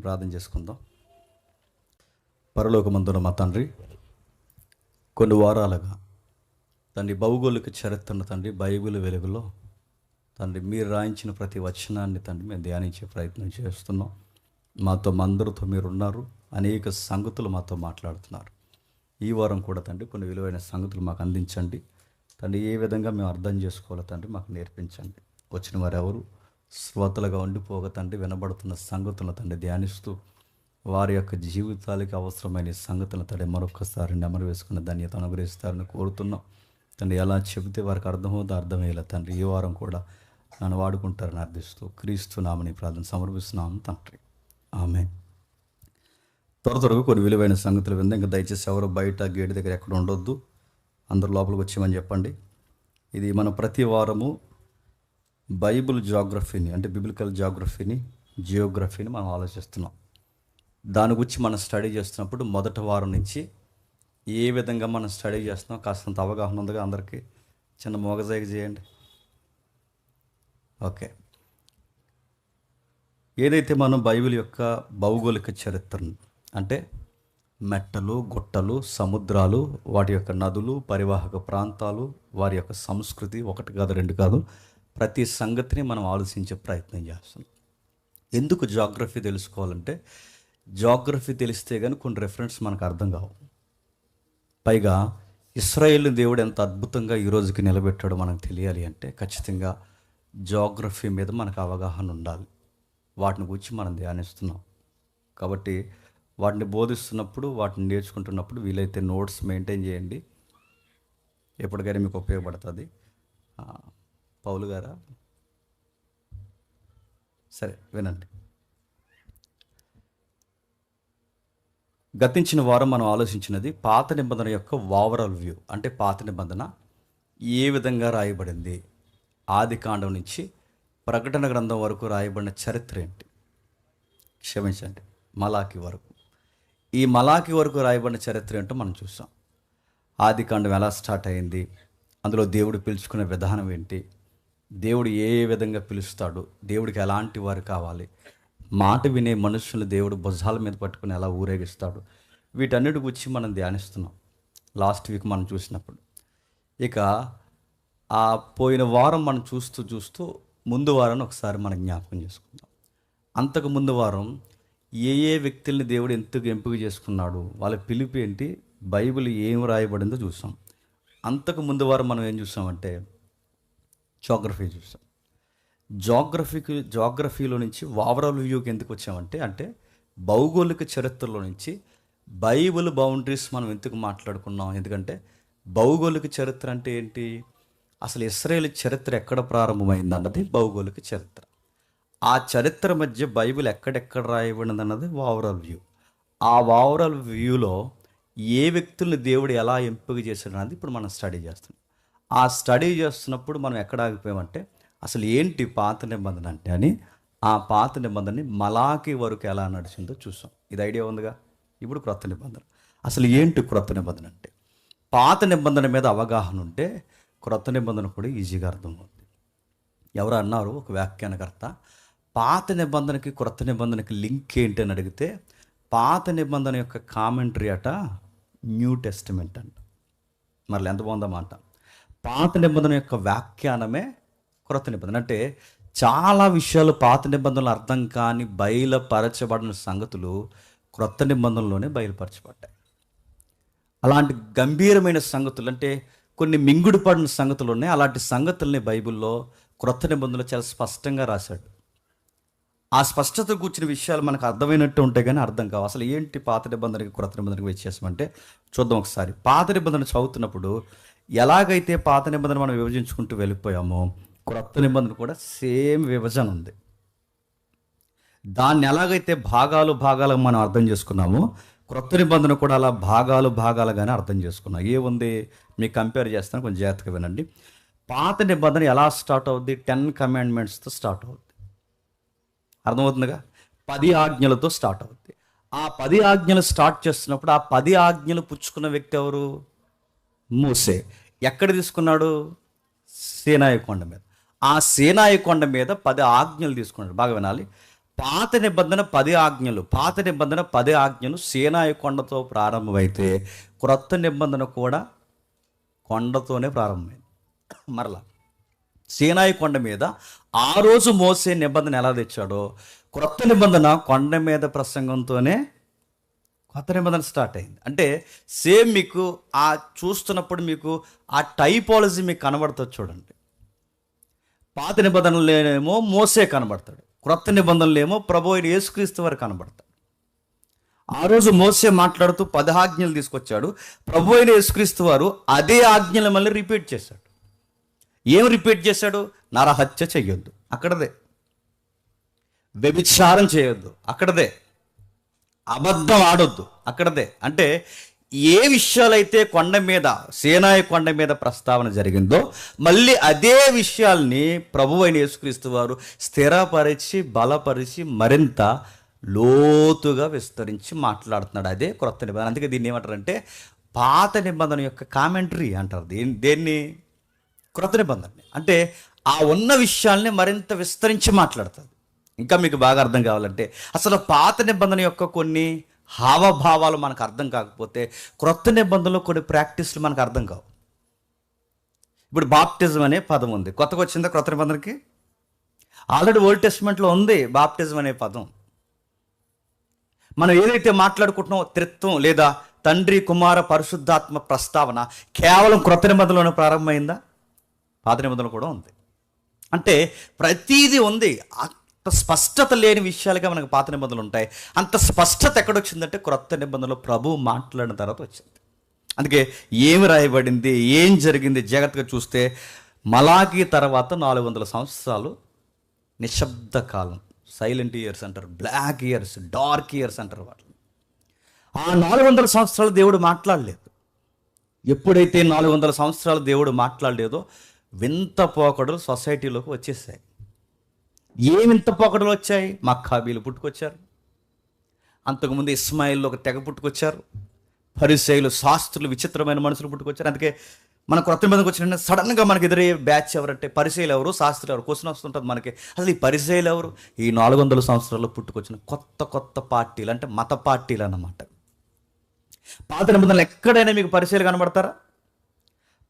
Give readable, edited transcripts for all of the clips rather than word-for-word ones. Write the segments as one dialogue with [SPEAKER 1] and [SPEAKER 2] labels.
[SPEAKER 1] ప్రార్థన చేసుకుందాం. పరలోకమందున మా తండ్రి, కొన్ని వారాలుగా తండ్రి భౌగోళిక చరిత్రను తండ్రి బైబిల్ వెలుగులో తండ్రి మీరు రాయించిన ప్రతి వచనాన్ని తండ్రి మేము ధ్యానించే ప్రయత్నం చేస్తున్నాం. మాతో అందరితో మీరు ఉన్నారు, అనేక సంగతులు మాతో మాట్లాడుతున్నారు. ఈ వారం కూడా తండ్రి కొన్ని విలువైన సంగతులు మాకు అందించండి తండ్రి. ఏ విధంగా మేము అర్థం చేసుకోవాలో తండ్రి మాకు నేర్పించండి. వచ్చిన వారు ఎవరు శ్రోతలుగా ఉండిపోగా తండ్రి వినబడుతున్న సంగతులను తండ్రి ధ్యానిస్తూ వారి యొక్క జీవితాలకి అవసరమైన సంగతులను తండ్రి మరొకసారి నెమరు వేసుకున్న ధన్యత అనుగ్రహిస్తారని కోరుతున్నాం తండ్రి. ఎలా చెబితే వారికి అర్థమవుతుందో అర్థమయ్యేలా తండ్రి ఈ వారం కూడా నన్ను వాడుకుంటారని అర్థిస్తూ క్రీస్తు నామని ప్రార్థన సమర్పిస్తున్నాము తండ్రి, ఆమేన్. త్వరగా కొన్ని విలువైన సంగతులు విందాం. ఇంకా దయచేసి ఎవరు బయట గేట్ దగ్గర ఎక్కడ ఉండొద్దు, అందరు లోపలికి వచ్చేయమని చెప్పండి. ఇది మనం ప్రతి వారము బైబిల్ జాగ్రఫీని అంటే బిబ్లికల్ జియోగ్రఫీని మనం ఆలోచిస్తున్నాం. దాని గురించి మనం స్టడీ చేస్తున్నప్పుడు మొదటి వారం నుంచి ఏ విధంగా మనం స్టడీ చేస్తున్నాం కాస్తంత అవగాహన ఉందిగా అందరికీ. చిన్న మోగజాయిగా చేయండి. ఓకే, ఏదైతే మనం బైబిల్ యొక్క భౌగోళిక చరిత్రను అంటే మెట్టలు, గుట్టలు, సముద్రాలు, వాటి యొక్క నదులు, పరివాహక ప్రాంతాలు, వారి యొక్క సంస్కృతి, ఒకటి కాదు రెండు కాదు, ప్రతి సంగతిని మనం ఆలోచించే ప్రయత్నం చేస్తున్నాం. ఎందుకు జాగ్రఫీ తెలుసుకోవాలంటే జాగ్రఫీ తెలిస్తే కానీ కొన్ని రెఫరెన్స్ మనకు అర్థం కావు. పైగా ఇశ్రాయేలు దేవుడు ఎంత అద్భుతంగా ఈ రోజుకి నిలబెట్టాడో మనకు తెలియాలి అంటే ఖచ్చితంగా జాగ్రఫీ మీద మనకు అవగాహన ఉండాలి. వాటిని గురించి మనం ధ్యానిస్తున్నాం కాబట్టి వాటిని బోధిస్తున్నప్పుడు, వాటిని నేర్చుకుంటున్నప్పుడు వీలైతే నోట్స్ మెయింటైన్ చేయండి. ఎప్పటికైనా మీకు ఉపయోగపడుతుంది. పౌలు గారా, సరే వినండి. గతించిన వారం మనం ఆలోచించినది పాత నిబంధన యొక్క ఓవరాల్ వ్యూ. అంటే పాత నిబంధన ఏ విధంగా రాయబడింది, ఆది కాండం నుంచి ప్రకటన గ్రంథం వరకు రాయబడిన చరిత్ర ఏంటి, క్షమించండి మలాకి వరకు. ఈ మలాకి వరకు రాయబడిన చరిత్ర ఏంటో మనం చూసాం. ఆది కాండం ఎలా స్టార్ట్ అయింది, అందులో దేవుడు పిలుచుకునే విధానం ఏంటి, దేవుడు ఏ విధంగా పిలుస్తాడు, దేవుడికి ఎలాంటి వారు కావాలి, మాట వినే మనుషులు దేవుడు భుజాల మీద పట్టుకుని ఎలా ఊరేగిస్తాడు, వీటన్నిటి గురించి మనం ధ్యానిస్తున్నాం లాస్ట్ వీక్ మనం చూసినప్పుడు. ఇక ఆ పోయిన వారం మనం చూస్తూ ముందు వారాన్ని ఒకసారి మనం జ్ఞాపకం చేసుకుందాం. అంతకు ముందు వారం ఏ వ్యక్తుల్ని దేవుడు ఎంపిక చేసుకున్నాడు, వాళ్ళ పిలుపు ఏంటి, బైబిల్ ఏం రాయబడిందో చూసాం. అంతకు ముందు వారం మనం ఏం చూసామంటే జాగ్రఫీ చూసాం. జాగ్రఫీలో నుంచి ఓవరాల్ వ్యూకి ఎందుకు వచ్చామంటే అంటే భౌగోళిక చరిత్రలో నుంచి బైబిల్ బౌండరీస్ మనం ఎందుకు మాట్లాడుకున్నాం. ఎందుకంటే భౌగోళిక చరిత్ర అంటే ఏంటి, అసలు ఇశ్రాయేలు చరిత్ర ఎక్కడ ప్రారంభమైంది అన్నది భౌగోళిక చరిత్ర. ఆ చరిత్ర మధ్య బైబిల్ ఎక్కడెక్కడ రాయబడింది అన్నది ఓవరాల్ వ్యూ. ఆ ఓవరాల్ వ్యూలో ఏ వ్యక్తుల్ని దేవుడు ఎలా ఎంపిక చేశాడు అన్నది ఇప్పుడు మనం స్టడీ చేస్తున్నాం. ఆ స్టడీ చేస్తున్నప్పుడు మనం ఎక్కడ ఆగిపోయామంటే అసలు ఏంటి పాత నిబంధన అంటే అని, ఆ పాత నిబంధనని మలాకి వరకు ఎలా నడిచిందో చూసాం. ఇది ఐడియా ఉందిగా. ఇప్పుడు క్రొత్త నిబంధన. అసలు ఏంటి క్రొత్త నిబంధన అంటే, పాత నిబంధన మీద అవగాహన ఉంటే క్రొత్త నిబంధన కూడా ఈజీగా అర్థమవుతుంది. ఎవరు అన్నారు, ఒక వ్యాఖ్యానకర్త, పాత నిబంధనకి క్రొత్త నిబంధనకి లింక్ ఏంటి అని అడిగితే పాత నిబంధన యొక్క కామెంటరీ అట న్యూ టెస్టిమెంట్ అంట. మరి ఎంత బాగుందన్నమాట. పాత నిబంధన యొక్క వ్యాఖ్యానమే క్రొత్త నిబంధన. అంటే చాలా విషయాలు పాత నిబంధనలు అర్థం కాని బయలుపరచబడిన సంగతులు క్రొత్త నిబంధనలోనే బయలుపరచబడ్డాయి. అలాంటి గంభీరమైన సంగతులు అంటే కొన్ని మింగుడు పడిన సంగతులు ఉన్నాయి. అలాంటి సంగతుల్ని బైబిల్లో క్రొత్త నిబంధనలు చాలా స్పష్టంగా రాశాడు. ఆ స్పష్టత కూర్చున్న విషయాలు మనకు అర్థమైనట్టు ఉంటాయి కానీ అర్థం కావు. అసలు ఏంటి పాత నిబంధనకి క్రొత్త నిబంధనకి వ్యత్యాసం అంటే చూద్దాం ఒకసారి. పాత నిబంధన చదువుతున్నప్పుడు ఎలాగైతే పాత నిబంధన మనం విభజించుకుంటూ వెళ్ళిపోయామో క్రొత్త నిబంధన కూడా సేమ్ విభజన ఉంది. దాన్ని ఎలాగైతే భాగాలుగా మనం అర్థం చేసుకున్నామో క్రొత్త నిబంధన కూడా అలా భాగాలుగానే అర్థం చేసుకున్నాం. ఏముంది మీకు కంపేర్ చేస్తాను, కొంచెం జాగ్రత్తగా వినండి. పాత నిబంధన ఎలా స్టార్ట్ అవుద్ది, 10 కమాండ్మెంట్స్తో స్టార్ట్ అవుద్ది. అర్థమవుతుందిగా. 10 ఆజ్ఞలతో స్టార్ట్ అవుద్ది. ఆ 10 ఆజ్ఞలు స్టార్ట్ చేస్తున్నప్పుడు ఆ 10 ఆజ్ఞలు పుచ్చుకున్న వ్యక్తి ఎవరు, మోసే. ఎక్కడ తీసుకున్నాడు, సీనాయి కొండ మీద. ఆ సీనాయి కొండ మీద 10 ఆజ్ఞలు తీసుకున్నాడు. బాగా వినాలి. పాత నిబంధన 10 ఆజ్ఞలు, పాత నిబంధన 10 ఆజ్ఞలు సీనాయి కొండతో ప్రారంభమైతే క్రొత్త నిబంధన కూడా కొండతోనే ప్రారంభమైంది. మరలా సీనాయి కొండ మీద ఆ రోజు మోసే నిబంధన ఎలా తెచ్చాడో క్రొత్త నిబంధన కొండ మీద ప్రసంగంతోనే కొత్త నిబంధన స్టార్ట్ అయింది. అంటే సేమ్ మీకు ఆ చూస్తున్నప్పుడు మీకు ఆ టైపాలజీ మీకు కనబడుతుంది చూడండి. పాత నిబంధనలేమో మోసే కనబడతాడు, క్రొత్త నిబంధనలు ఏమో ప్రభు అయిన యేసుక్రీస్తు వారు కనబడతాడు. ఆ రోజు మోసే మాట్లాడుతూ 10 ఆజ్ఞలు తీసుకొచ్చాడు. ప్రభు అయిన యేసుక్రీస్తు వారు అదే ఆజ్ఞలు మళ్ళీ రిపీట్ చేశాడు. ఏం రిపీట్ చేశాడు? నరహత్య చెయ్యొద్దు, అక్కడదే. వ్యభిచారం చేయొద్దు, అక్కడదే. అబద్ధం ఆడొద్దు, అక్కడదే. అంటే ఏ విషయాలైతే కొండ మీద, సీనాయి కొండ మీద ప్రస్తావన జరిగిందో మళ్ళీ అదే విషయాల్ని ప్రభువు అయిన యేసుక్రీస్తు వారు స్థిరపరిచి బలపరిచి మరింత లోతుగా విస్తరించి మాట్లాడుతున్నాడు. అదే క్రొత్త నిబంధన. అందుకే దీన్ని ఏమంటారంటే పాత నిబంధన యొక్క కామెంటరీ అంటారు. దేన్ని? క్రొత్త నిబంధన. అంటే ఆ ఉన్న విషయాల్ని మరింత విస్తరించి మాట్లాడుతుంది. ఇంకా మీకు బాగా అర్థం కావాలంటే అసలు పాత నిబంధన యొక్క కొన్ని హావభావాలు మనకు అర్థం కాకపోతే క్రొత్త నిబంధనలో కొన్ని ప్రాక్టీస్లు మనకు అర్థం కావు. ఇప్పుడు బాప్టిజం అనే పదం ఉంది, కొత్తగా వచ్చిందా క్రొత్త నిబంధనకి? ఆల్రెడీ ఓల్డ్ టెస్ట్మెంట్లో ఉంది బాప్టిజం అనే పదం. మనం ఏదైతే మాట్లాడుకుంటున్నామో త్రిత్వం లేదా తండ్రి కుమార పరిశుద్ధాత్మ ప్రస్తావన కేవలం క్రొత్త నిబంధనలోనే ప్రారంభమైందా? పాత నిబంధనలు కూడా ఉంది. అంటే ప్రతీది ఉంది. అంత స్పష్టత లేని విషయాలుగా మనకు పాత నిబంధనలు ఉంటాయి. అంత స్పష్టత ఎక్కడొచ్చిందంటే క్రొత్త నిబంధనలో ప్రభువు మాట్లాడిన తర్వాత వచ్చింది. అందుకే ఏమి రాయబడింది, ఏం జరిగింది జాగ్రత్తగా చూస్తే మలాకి తర్వాత 400 సంవత్సరాలు నిశ్శబ్ద కాలం, సైలెంట్ ఇయర్స్ అంటారు, బ్లాక్ ఇయర్స్, డార్క్ ఇయర్స్ అంటారు వాటిని. ఆ 400 సంవత్సరాలు దేవుడు మాట్లాడలేదు. ఎప్పుడైతే 400 సంవత్సరాలు దేవుడు మాట్లాడలేదో వింత పోకడలు సొసైటీలోకి వచ్చేసాయి. ఏ వింత పోకడలు వచ్చాయి? మక్కాబీలు పుట్టుకొచ్చారు, అంతకుముందు ఇస్మాయిల్లో ఒక తెగ పుట్టుకొచ్చారు, పరిసయ్యులు, శాస్త్రులు, విచిత్రమైన మనుషులు పుట్టుకొచ్చారు. అందుకే మన క్రొత్త నిబంధనకు వచ్చిన సడన్గా మనకి ఎదురయ్యే బ్యాచ్ ఎవరంటే పరిసయ్యులు ఎవరు, శాస్త్రులు ఎవరు క్వశ్చన్ వస్తుంటుంది మనకి. అసలు ఈ పరిసయ్యులు ఎవరు? ఈ 400 సంవత్సరాల్లో పుట్టుకొచ్చిన కొత్త కొత్త పార్టీలు, అంటే మత పార్టీలు అన్నమాట. పాత నిబంధనలు ఎక్కడైనా మీకు పరిసయ్యులు కనబడతారా?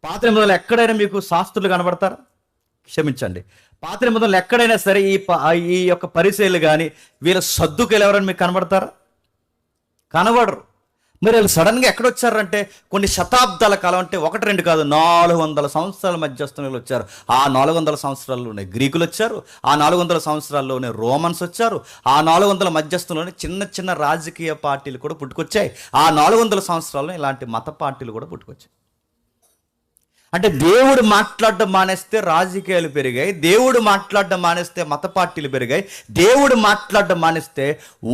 [SPEAKER 1] పాత నిబంధనలు ఎక్కడైనా మీకు శాస్త్రులు కనబడతారా? క్షమించండి, పాత నిబంధనలు ఎక్కడైనా సరే ఈ యొక్క పరిసయ్యులు కానీ వీళ్ళ సద్దుకులు ఎవరైనా మీకు కనబడతారా? కనబడరు. మరి వాళ్ళు సడన్గా ఎక్కడొచ్చారంటే కొన్ని శతాబ్దాల కాలం, అంటే 1-2 కాదు, 400 సంవత్సరాల మధ్యస్థులు వచ్చారు. ఆ 400 సంవత్సరాల్లోనే గ్రీకులు వచ్చారు, ఆ 400 సంవత్సరాల్లోనే రోమన్స్ వచ్చారు, ఆ 400 మధ్యస్థుల్లోనే చిన్న చిన్న రాజకీయ పార్టీలు కూడా పుట్టుకొచ్చాయి. ఆ 400 సంవత్సరాల్లో ఇలాంటి మత పార్టీలు కూడా పుట్టుకొచ్చాయి. అంటే దేవుడు మాట్లాడడం మానేస్తే రాజకీయాలు పెరిగాయి, దేవుడు మాట్లాడడం మానేస్తే మత పార్టీలు పెరిగాయి, దేవుడు మాట్లాడడం మానేస్తే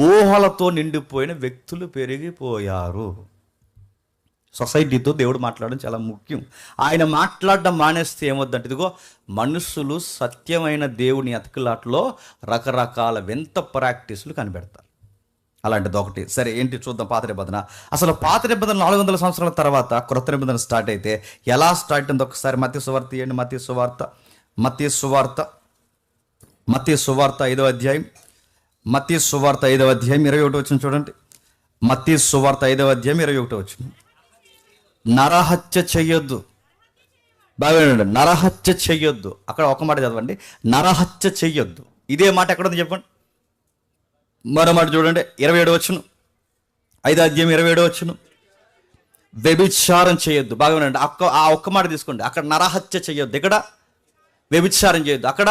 [SPEAKER 1] ఊహలతో నిండిపోయిన వ్యక్తులు పెరిగిపోయారు. సొసైటీతో దేవుడు మాట్లాడడం చాలా ముఖ్యం. ఆయన మాట్లాడడం మానేస్తే ఏమొద్దంటే ఇదిగో మనుషులు సత్యమైన దేవుని అతికిలాట్లో రకరకాల వింత ప్రాక్టీసులు కనిపెడతారు. అలాంటిది ఒకటి. సరే, ఏంటి చూద్దాం పాత నిబంధన. అసలు పాత నిబంధన 400 సంవత్సరాల తర్వాత క్రొత్త నిబంధన స్టార్ట్ అయితే ఎలా స్టార్ట్ అయింది ఒకసారి మత్తయి సువార్త ఇవ్వండి. మత్తయి సువార్త 5వ అధ్యాయం, మత్తయి సువార్త 5వ అధ్యాయం 21 వచనం చూడండి. మత్తయి సువార్త 5వ అధ్యాయం 21 వచనం. నరహత్య చెయ్యొద్దు. బాగా నరహత్య చెయ్యొద్దు. అక్కడ ఒక మాట చదవండి, నరహత్య చెయ్యొద్దు. ఇదే మాట ఎక్కడుంది చెప్పండి. మరో మాట చూడండి, 27 వచనం, 5వ అధ్యాయం 27 వచనం. వ్యభిచారం చేయొద్దు. బాగా వినండి, ఆ ఒక్క మాట తీసుకోండి. అక్కడ నరహత్య చేయొద్దు, ఇక్కడ వ్యభిచారం చేయొద్దు. అక్కడ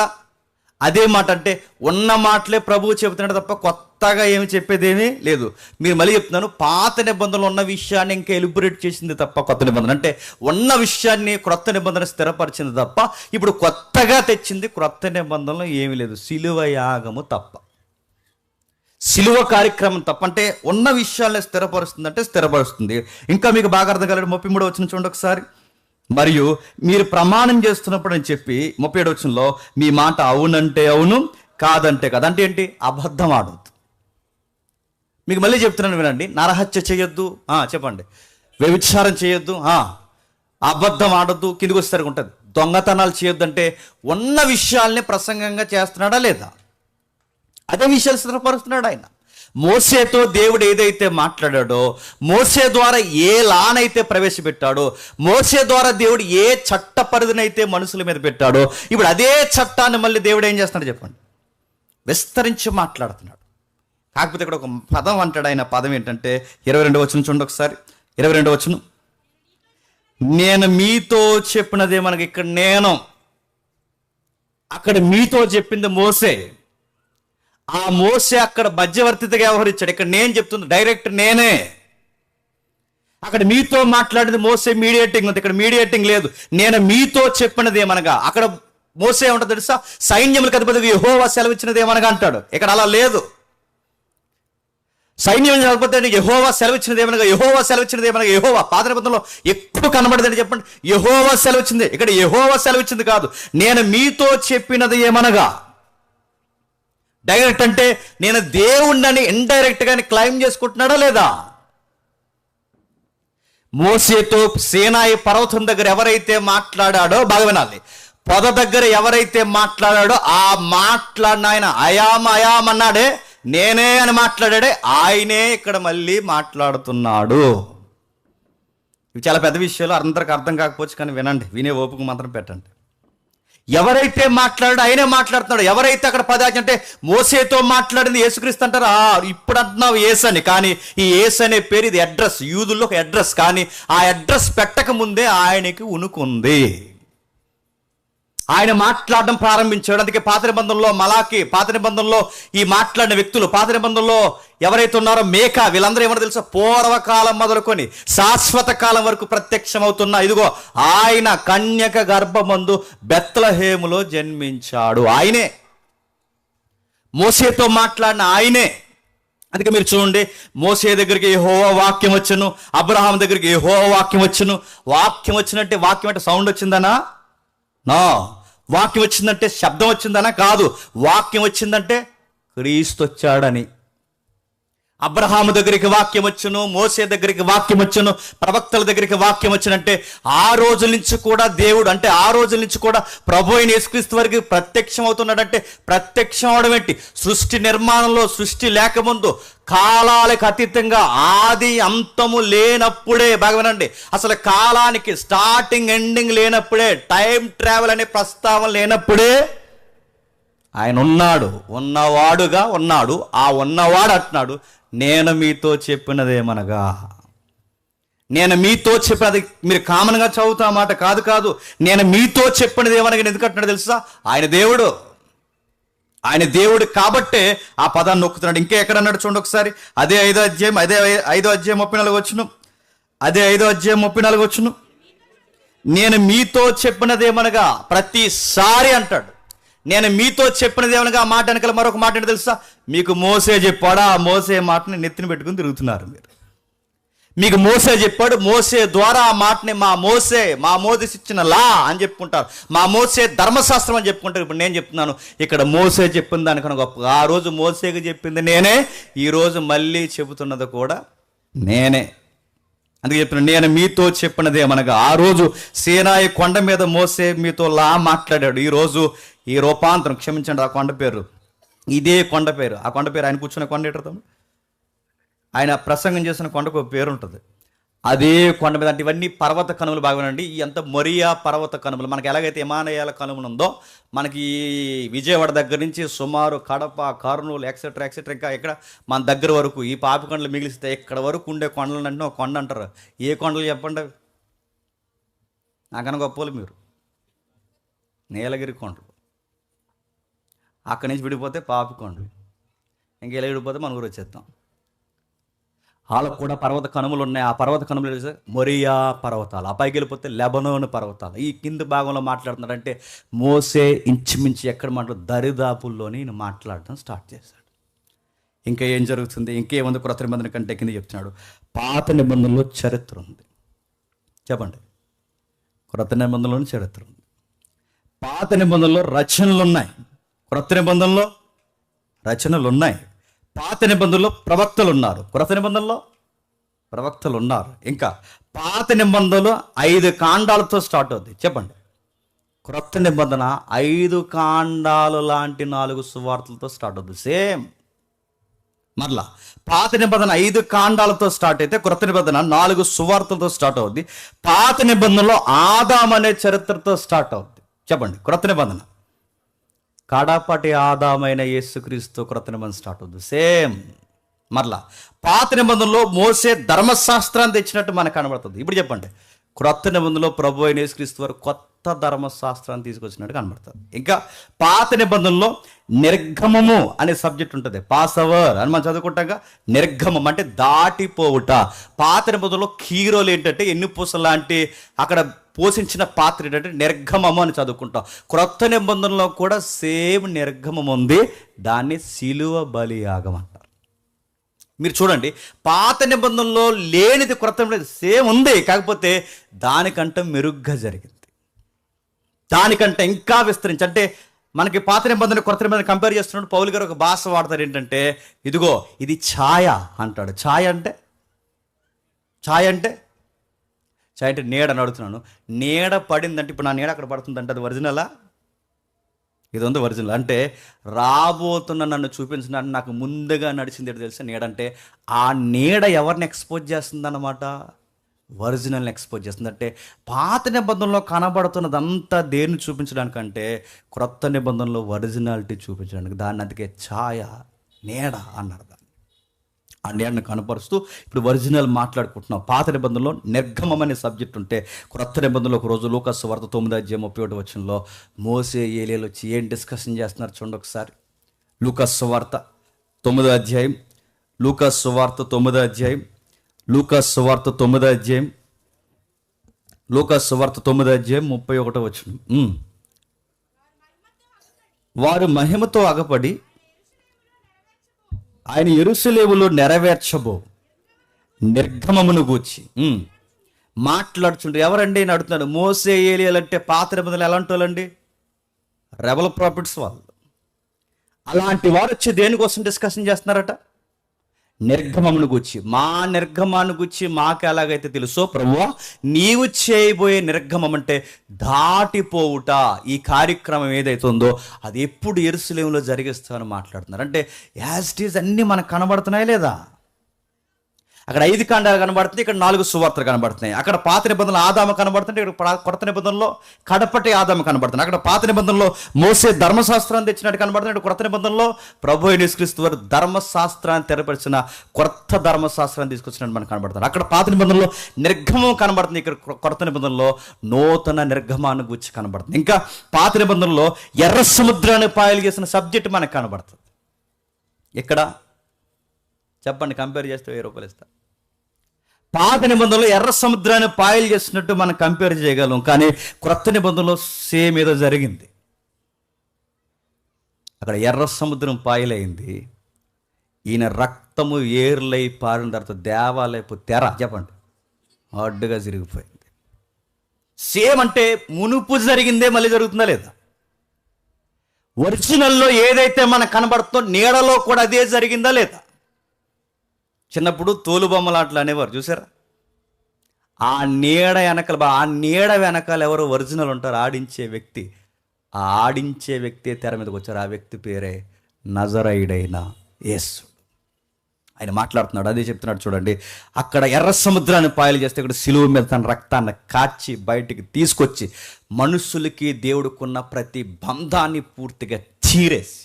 [SPEAKER 1] అదే మాట. అంటే ఉన్న మాటలే ప్రభువు చెబుతున్నాడు తప్ప కొత్తగా ఏమి చెప్పేదేమీ లేదు. మీరు మళ్ళీ చెప్తున్నాను, పాత నిబంధనలు ఉన్న విషయాన్ని ఇంకా ఎలిబరేట్ చేసింది తప్ప కొత్త నిబంధన, అంటే ఉన్న విషయాన్ని క్రొత్త నిబంధన స్థిరపరిచింది తప్ప ఇప్పుడు కొత్తగా తెచ్చింది క్రొత్త నిబంధనలో ఏమీ లేదు. సిలువ యాగము తప్ప, సిలువ కార్యక్రమం తప్ప. అంటే ఉన్న విషయాన్ని స్థిరపరుస్తుంది, అంటే స్థిరపరుస్తుంది. ఇంకా మీకు బాగా అర్థం కాలేదు 33 వచనం చూడండి ఒకసారి. మరియు మీరు ప్రమాణం చేస్తున్నప్పుడు అని చెప్పి 37 వచనంలో మీ మాట అవునంటే అవును, కాదంటే కాదు. అంటే ఏంటి? అబద్ధం ఆడొద్దు. మీకు మళ్ళీ చెప్తున్నాను వినండి, నరహత్య చేయొద్దు, చెప్పండి, వ్యభిచారం చేయొద్దు, అబద్ధం ఆడొద్దు, కిందికి వచ్చేసరికి ఉంటుంది. దొంగతనాలు చేయొద్దు. అంటే ఉన్న విషయాల్ని ప్రసంగంగా చేస్తున్నాడా లేదా? అదే విషయాలు సిద్ధపరుస్తున్నాడు ఆయన. మోసేతో దేవుడు ఏదైతే మాట్లాడాడో, మోసే ద్వారా ఏ లానైతే ప్రవేశపెట్టాడో, మోసే ద్వారా దేవుడు ఏ చట్ట పరిధినైతే మనుషుల మీద పెట్టాడో, ఇప్పుడు అదే చట్టాన్ని మళ్ళీ దేవుడు ఏం చేస్తున్నాడు చెప్పండి, విస్తరించి మాట్లాడుతున్నాడు. కాకపోతే ఇక్కడ ఒక పదం అంటాడు ఆయన. పదం ఏంటంటే 22వ వచనం చూడండి ఒకసారి. 22వ వచనం, నేను మీతో చెప్పినదే మనకి ఇక్కడ నేను, అక్కడ మీతో చెప్పింది మోసే. ఆ మోసే అక్కడ మధ్యవర్తిగా వ్యవహరించాడు. ఇక్కడ నేను చెప్తుంది డైరెక్ట్ నేనే. అక్కడ మీతో మాట్లాడింది మోసే మీడియేటింగ్ ఉంది, ఇక్కడ మీడియేటింగ్ లేదు. నేను మీతో చెప్పినది ఏమనగా, అక్కడ మోసే ఏమంటుంది తెలుసా, సైన్యములకు అధిపతిగా యెహోవా సెలవిచ్చినది ఏమనగా అంటాడు. ఇక్కడ అలా లేదు. సైన్యం అధిపతి యెహోవా సెలవిచ్చినది ఏమనగా, యెహోవా సెలవిచ్చినది ఏమనగా, యెహోవా. పాత నిబంధనలో ఎప్పుడు కనబడదని చెప్పండి, యెహోవా సెలవిచ్చింది. ఇక్కడ యెహోవా సెలవిచ్చింది కాదు, నేను మీతో చెప్పినది ఏమనగా. డైరెక్ట్ అంటే నేను దేవుణ్ణని ఇండైరెక్ట్ గాని క్లైమ్ చేసుకుంటున్నాడా లేదా? మోసేతో సీనాయి పర్వతం దగ్గర ఎవరైతే మాట్లాడాడో, బాగా వినాలి, పొద దగ్గర ఎవరైతే మాట్లాడాడో ఆ మాట్లాడిన ఆయన అయామ్ అన్నాడే, నేనే అని మాట్లాడాడే, ఆయనే ఇక్కడ మళ్ళీ మాట్లాడుతున్నాడు. ఇవి చాలా పెద్ద విషయాలు, అందరికి అర్థం కాకపోవచ్చు, కానీ వినండి, వినే ఓపిక మాత్రం పెట్టండి. ఎవరైతే మాట్లాడాడో ఆయనే మాట్లాడుతున్నాడు. ఎవరైతే అక్కడ పదార్థం అంటే మోసేతో మాట్లాడింది యేసుక్రీస్తు అంటారా, ఇప్పుడు అంటున్నావు యేసు అని, కానీ ఈ యేసు అనే పేరు ఇది అడ్రస్, యూదుల్లో ఒక అడ్రస్. కానీ ఆ అడ్రస్ పెట్టక ముందే ఆయనకి ఉనుకుంది. ఆయన మాట్లాడడం ప్రారంభించాడు. అందుకే పాత నిబంధనలో మలాకి, పాత నిబంధనలో ఈ మాట్లాడిన వ్యక్తులు, పాత నిబంధనలో ఎవరైతే ఉన్నారో మేకా, వీళ్ళందరూ ఏమన్నా తెలుసా, పూర్వకాలం మొదలుకొని శాశ్వత కాలం వరకు ప్రత్యక్షమవుతున్న, ఇదిగో ఆయన కన్యక గర్భమందు బెత్లెహేములో జన్మించాడు. ఆయనే మోసేతో మాట్లాడిన ఆయనే. అందుకే మీరు చూడండి, మోసే దగ్గరికి యెహోవా వాక్యం వచ్చును, అబ్రహాం దగ్గరికి యెహోవా వాక్యం వచ్చును. వాక్యం వచ్చినట్టే, వాక్యం అంటే సౌండ్ వచ్చిందనా? నా వాక్యం వచ్చిందంటే శబ్దం వచ్చిందనా? కాదు. వాక్యం వచ్చిందంటే క్రీస్తు వచ్చాడని. అబ్రహాము దగ్గరికి వాక్యం వచ్చును, మోసే దగ్గరికి వాక్యం వచ్చును, ప్రవక్తల దగ్గరికి వాక్యం వచ్చునంటే ఆ రోజుల నుంచి కూడా దేవుడు, అంటే ఆ రోజుల నుంచి కూడా ప్రభు అయిన యేసుక్రీస్తు వరకు ప్రత్యక్షం అవుతున్నాడంటే, ప్రత్యక్షం అవడం ఏంటి, సృష్టి నిర్మాణంలో, సృష్టి లేకముందు, కాలాలకు అతీతంగా, ఆది అంతము లేనప్పుడే, బాగా వినండి, అసలు కాలానికి స్టార్టింగ్ ఎండింగ్ లేనప్పుడే, టైం ట్రావెల్ అనే ప్రస్తావన లేనప్పుడే ఆయన ఉన్నాడు, ఉన్నవాడుగా ఉన్నాడు. ఆ ఉన్నవాడు అంటున్నాడు, నేను మీతో చెప్పినదేమనగా. నేను మీతో చెప్పినది మీరు కామన్గా చదువుతా మాట కాదు. నేను మీతో చెప్పినది ఏమనగా ఎందుకంటున్నాడు తెలుసా, ఆయన దేవుడు. ఆయన దేవుడు కాబట్టే ఆ పదాన్ని నొక్కుతున్నాడు. ఇంకా ఎక్కడ అన్నాడు చూడండి ఒకసారి. అదే 5వ అధ్యాయం 34 వచ్చును. అదే 5వ అధ్యాయం 34 వచ్చును. నేను మీతో చెప్పినదేమనగా, ప్రతిసారి అంటాడు నేను మీతో చెప్పినది ఏమనగా. ఆ మాట వెనకాల మరొక మాట ఏంటో తెలుసా, మీకు మోసే చెప్పాడా, ఆ మోసే మాటని నెత్తిన పెట్టుకుని తిరుగుతున్నారు మీరు. మీకు మోసే చెప్పాడు, మోసే ద్వారా ఆ మాటని మా మోసెస్ ఇచ్చిన లా అని చెప్పుకుంటారు, మా మోసే ధర్మశాస్త్రం అని చెప్పుకుంటారు. ఇప్పుడు నేను చెప్తున్నాను, ఇక్కడ మోసే చెప్పిన దానికన్నా గొప్ప. ఆ రోజు మోసేకి చెప్పింది నేనే, ఈరోజు మళ్ళీ చెబుతున్నది కూడా నేనే. అందుకే చెప్తున్నా, నేను మీతో చెప్పినది ఏమనగా. ఆ రోజు సీనాయి కొండ మీద మోసే మీతో లా మాట్లాడాడు. ఈరోజు ఈ రూపాంతరం, క్షమించండి, ఆ కొండ పేరు, ఇదే కొండ పేరు, ఆ కొండ పేరు, ఆయన కూర్చున్న కొండ ఏంటో, ఆయన ప్రసంగం చేసిన కొండకు ఒక పేరు ఉంటుంది, అదే కొండ మీద. అంటే ఇవన్నీ పర్వత కనుమలు. బాగానండి, ఈ అంత మొరియా పర్వత కనుమలు. మనకి ఎలాగైతే హిమాలయాల కనుమలు ఉందో, మనకి విజయవాడ దగ్గర నుంచి సుమారు కడప, కర్నూలు, ఎక్సెట్రా ఇంకా ఇక్కడ మన దగ్గర వరకు ఈ పాపికొండలు మిగిలిస్తే ఇక్కడ వరకు ఉండే కొండలు అంటే ఒక కొండ అంటారు. ఏ కొండలు చెప్పండి? నాకన్నా గొప్పలు మీరు. నీలగిరి కొండలు, అక్కడి నుంచి విడిపోతే పాపికొండలు, ఇంకెలా విడిపోతే మన ఊరు వచ్చేస్తాం. వాళ్ళకు కూడా పర్వత కనుమలు ఉన్నాయి. ఆ పర్వత కనుమలు మొరియా పర్వతాలు, ఆ పైకి వెళ్ళిపోతే లెబనోన్ పర్వతాలు. ఈ కింది భాగంలో మాట్లాడుతున్నాడంటే మోసే ఇంచుమించి ఎక్కడ దరిదాపుల్లోనే ఈయన మాట్లాడటం స్టార్ట్ చేశాడు. ఇంకా ఏం జరుగుతుంది, ఇంకేముంది క్రొత్త నిబంధన కంటే కింద చెప్తున్నాడు. పాత నిబంధనలో చరిత్ర ఉంది. చెప్పండి, క్రొత్త నిబంధనలోని చరిత్ర ఉంది. పాత నిబంధనలో రచనలు ఉన్నాయి, క్రొత్త నిబంధనలో రచనలు ఉన్నాయి. పాత నిబంధనలో ప్రవక్తలు ఉన్నారు, క్రొత్త నిబంధనలో ప్రవక్తలు ఉన్నారు. ఇంకా పాత నిబంధనలో 5 కాండాలతో స్టార్ట్ అవుతుంది. చెప్పండి, క్రొత్త నిబంధన 5 కాండాలు లాంటి 4 సువార్తలతో స్టార్ట్ అవుతుంది. సేమ్ మరలా పాత నిబంధన 5 కాండాలతో స్టార్ట్ అయితే క్రొత్త నిబంధన 4 సువార్తలతో స్టార్ట్ అవుద్ది. పాత నిబంధనలో ఆదాం అనే చరిత్రతో స్టార్ట్ అవుద్ది. చెప్పండి, క్రొత్త నిబంధన కడపటి ఆదామైన యేసుక్రీస్తు క్రొత్త నిబంధన స్టార్ట్ అవుద్ది. సేమ్ మరలా పాత నిబంధనలో మోసే ధర్మశాస్త్రాన్ని తెచ్చినట్టు మనకు కనబడుతుంది. ఇప్పుడు చెప్పండి, క్రొత్త నిబంధనలో ప్రభు అయిన యేసుక్రీస్తు వారు కొత్త ధర్మశాస్త్రాన్ని తీసుకొచ్చినట్టు కనబడుతుంది. ఇంకా పాత నిబంధనలో నిర్గమము అనే సబ్జెక్ట్ ఉంటుంది. పాస్ అవర్ అని మనం చదువుకుంటాగా. నిర్గమం అంటే దాటిపోవుట. పాత నిబంధనలో కీరోలు ఏంటంటే ఎన్నిపూస లాంటి అక్కడ పోషించిన పాత్ర ఏంటంటే నిర్గమము అని చదువుకుంటాం. క్రొత్త నిబంధనలో కూడా సేమ్ నిర్గమం ఉంది. దాన్ని శిలువ బలియాగం అంటారు. మీరు చూడండి, పాత నిబంధనలో లేనిది క్రొత్త నిబంధన సేమ్ ఉంది, కాకపోతే దానికంటే మెరుగ్గా జరిగింది. దానికంటే ఇంకా విస్తరించి, అంటే మనకి పాత నిబంధన క్రొత్త నిబంధన కంపేర్ చేస్తున్నప్పుడు పౌలు గారు ఒక భాష వాడతారు. ఏంటంటే ఇదిగో ఇది ఛాయ అంటాడు. ఛాయ అంటే నీడ అని అడుగుతున్నాను. నీడ పడిందంటే ఇప్పుడు నా నీడ అక్కడ పడుతుందంటే అది ఒరిజినలా? ఇది ఉంది ఒరిజినల్. అంటే రాబోతున్న నన్ను చూపించడానికి నాకు ముందుగా నడిచింది ఏంటో తెలుసా? నీడ అంటే ఆ నీడ ఎవరిని ఎక్స్పోజ్ చేస్తుందన్నమాట? ఒరిజినల్ని ఎక్స్పోజ్ చేస్తుంది. అంటే పాత నిబంధనలో కనబడుతున్నదంతా దేన్ని చూపించడానికంటే క్రొత్త నిబంధనలో ఒరిజినాలిటీ చూపించడానికి. దాన్ని అందుకే ఛాయ, నీడ అన్నారు. ఆ నీడను కనపరుస్తూ ఇప్పుడు ఒరిజినల్ మాట్లాడుకుంటున్నాం. పాత నిబంధనలో నిర్గమం అనే సబ్జెక్ట్ ఉంటే క్రొత్త నిబంధనలో ఒక రోజు లూకా సువార్త 9:31 మోసే ఏలీయాలు వచ్చి ఏం డిస్కషన్ చేస్తున్నారు చూడండి ఒకసారి. లూకా సువార్త 9వ అధ్యాయం, లూకా సువార్త 9వ అధ్యాయం, లూకా సువార్త 9వ అధ్యాయం, లూకా సువార్త 9వ అధ్యాయం 31. వారు మహిమతో అగపడి ఆయన యెరూషలేములో నెరవేర్చబో నిర్గమమును గూర్చి మాట్లాడుచుండ్రు. ఎవరండి అని అడుగుతున్నాడు. మోసే ఏలీయాలు అంటే పాత నిబంధనలు ఎలాంటి వాళ్ళండి? రెబల్ ప్రాఫిట్స్ వాళ్ళు. అలాంటి వారు వచ్చి దేనికోసం డిస్కషన్ చేస్తున్నారట? నిర్గమమును గుచ్చి. మా నిర్గమాన్ని గుచ్చి మాకు ఎలాగైతే తెలుసో ప్రభువా, నీవు చేయబోయే నిర్గమం అంటే దాటిపోవుట. ఈ కార్యక్రమం ఏదైతే ఉందో అది ఎప్పుడు యెరూషలేములో జరిగిస్తామని మాట్లాడుతున్నారు. అంటే యాజ్ ఇట్ ఈజ్ అన్నీ మనకు కనబడుతున్నాయి లేదా? అక్కడ 5 కాండాలు కనబడుతున్నాయి, ఇక్కడ 4 సువార్తలు కనబడుతున్నాయి. అక్కడ పాత నిబంధనలు ఆదాము కనబడుతుంది, ఇక్కడ కొత్త నిబంధనలో కడపటి ఆదాము కనబడుతుంది. అక్కడ పాత నిబంధనలో మోసే ధర్మశాస్త్రాన్ని తెచ్చినట్టు కనబడుతుంది, ఇక్కడ కొత్త నిబంధనలో ప్రభు అయిన యేసుక్రీస్తు వారు ధర్మశాస్త్రాన్ని తెరపరిచిన కొత్త ధర్మశాస్త్రాన్ని తీసుకొచ్చినట్టు మనకు కనబడుతుంది. అక్కడ పాత నిబంధనలో నిర్గమం కనబడుతుంది, ఇక్కడ కొత్త నిబంధనలో నూతన నిర్గమాన్ని గురించి కనబడుతుంది. ఇంకా పాత నిబంధనలో ఎర్ర సముద్రాన్ని పాయలు చేసిన సబ్జెక్ట్ మనకు కనబడుతుంది. ఇక్కడ చెప్పండి, కంపేర్ చేస్తే 1000 రూపాయలు ఇస్తా. పాత నిబంధనలో ఎర్ర సముద్రాన్ని పాయలు చేసినట్టు మనం కంపేర్ చేయగలం, కానీ క్రొత్త నిబంధనలో సేమ్ ఏదో జరిగింది. అక్కడ ఎర్ర సముద్రం పాయలైంది, ఈయన రక్తము ఏర్లై పారిన తర్వాత దేవాలయపు తెర చెప్పండి అడ్డుగా జరిగిపోయింది. సేమ్ అంటే మునుపు జరిగిందే మళ్ళీ జరుగుతుందా లేదా? ఒరిజినల్లో ఏదైతే మనకు కనబడుతుందో నీడలో కూడా అదే జరిగిందా లేదా? చిన్నప్పుడు తోలుబొమ్మలాట్లు అనేవారు చూసారా? ఆ నీడ వెనకాల ఎవరో ఒరిజినల్ ఉంటారు, ఆడించే వ్యక్తి. ఆ ఆడించే వ్యక్తి తెర మీదకి వచ్చారు. ఆ వ్యక్తి పేరే నజరైడైన యేసు. ఆయన మాట్లాడుతున్నాడు, అదే చెప్తున్నాడు చూడండి. అక్కడ ఎర్ర సముద్రాన్ని పాయలు చేస్తే ఇక్కడ సిలువ మీద తన రక్తాన్ని కాచి బయటికి తీసుకొచ్చి మనుషులకి దేవుడుకున్న ప్రతి బంధాన్ని పూర్తిగా చీరేసి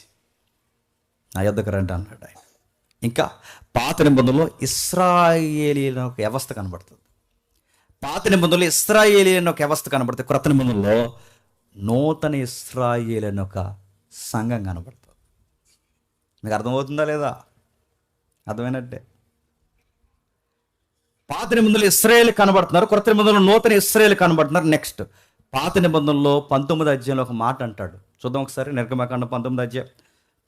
[SPEAKER 1] నా యొద్దకు రండి అన్నాడు ఆయన. ఇంకా పాత నిబంధనలో ఇశ్రాయేలీయుల ఒక వ్యవస్థ కనబడుతుంది. పాత నిబంధనలో ఇశ్రాయేలీయుల ఒక వ్యవస్థ కనబడుతుంది. క్రొత్త నిబంధనలో నూతన ఇశ్రాయేలీయుల ఒక సంఘం కనబడుతుంది. మీకు అర్థమవుతుందా లేదా? అర్థమైనట్టే. పాత నిబంధనలు ఇశ్రాయేలు కనబడుతున్నారు, క్రొత్త నిబంధనలో నూతన ఇశ్రాయేలు కనబడుతున్నారు. నెక్స్ట్ పాత నిబంధనలో 19వ అధ్యాయంలో ఒక మాట అంటాడు. చూద్దాం ఒకసారి. నిర్గమకాండం 19వ అధ్యాయం,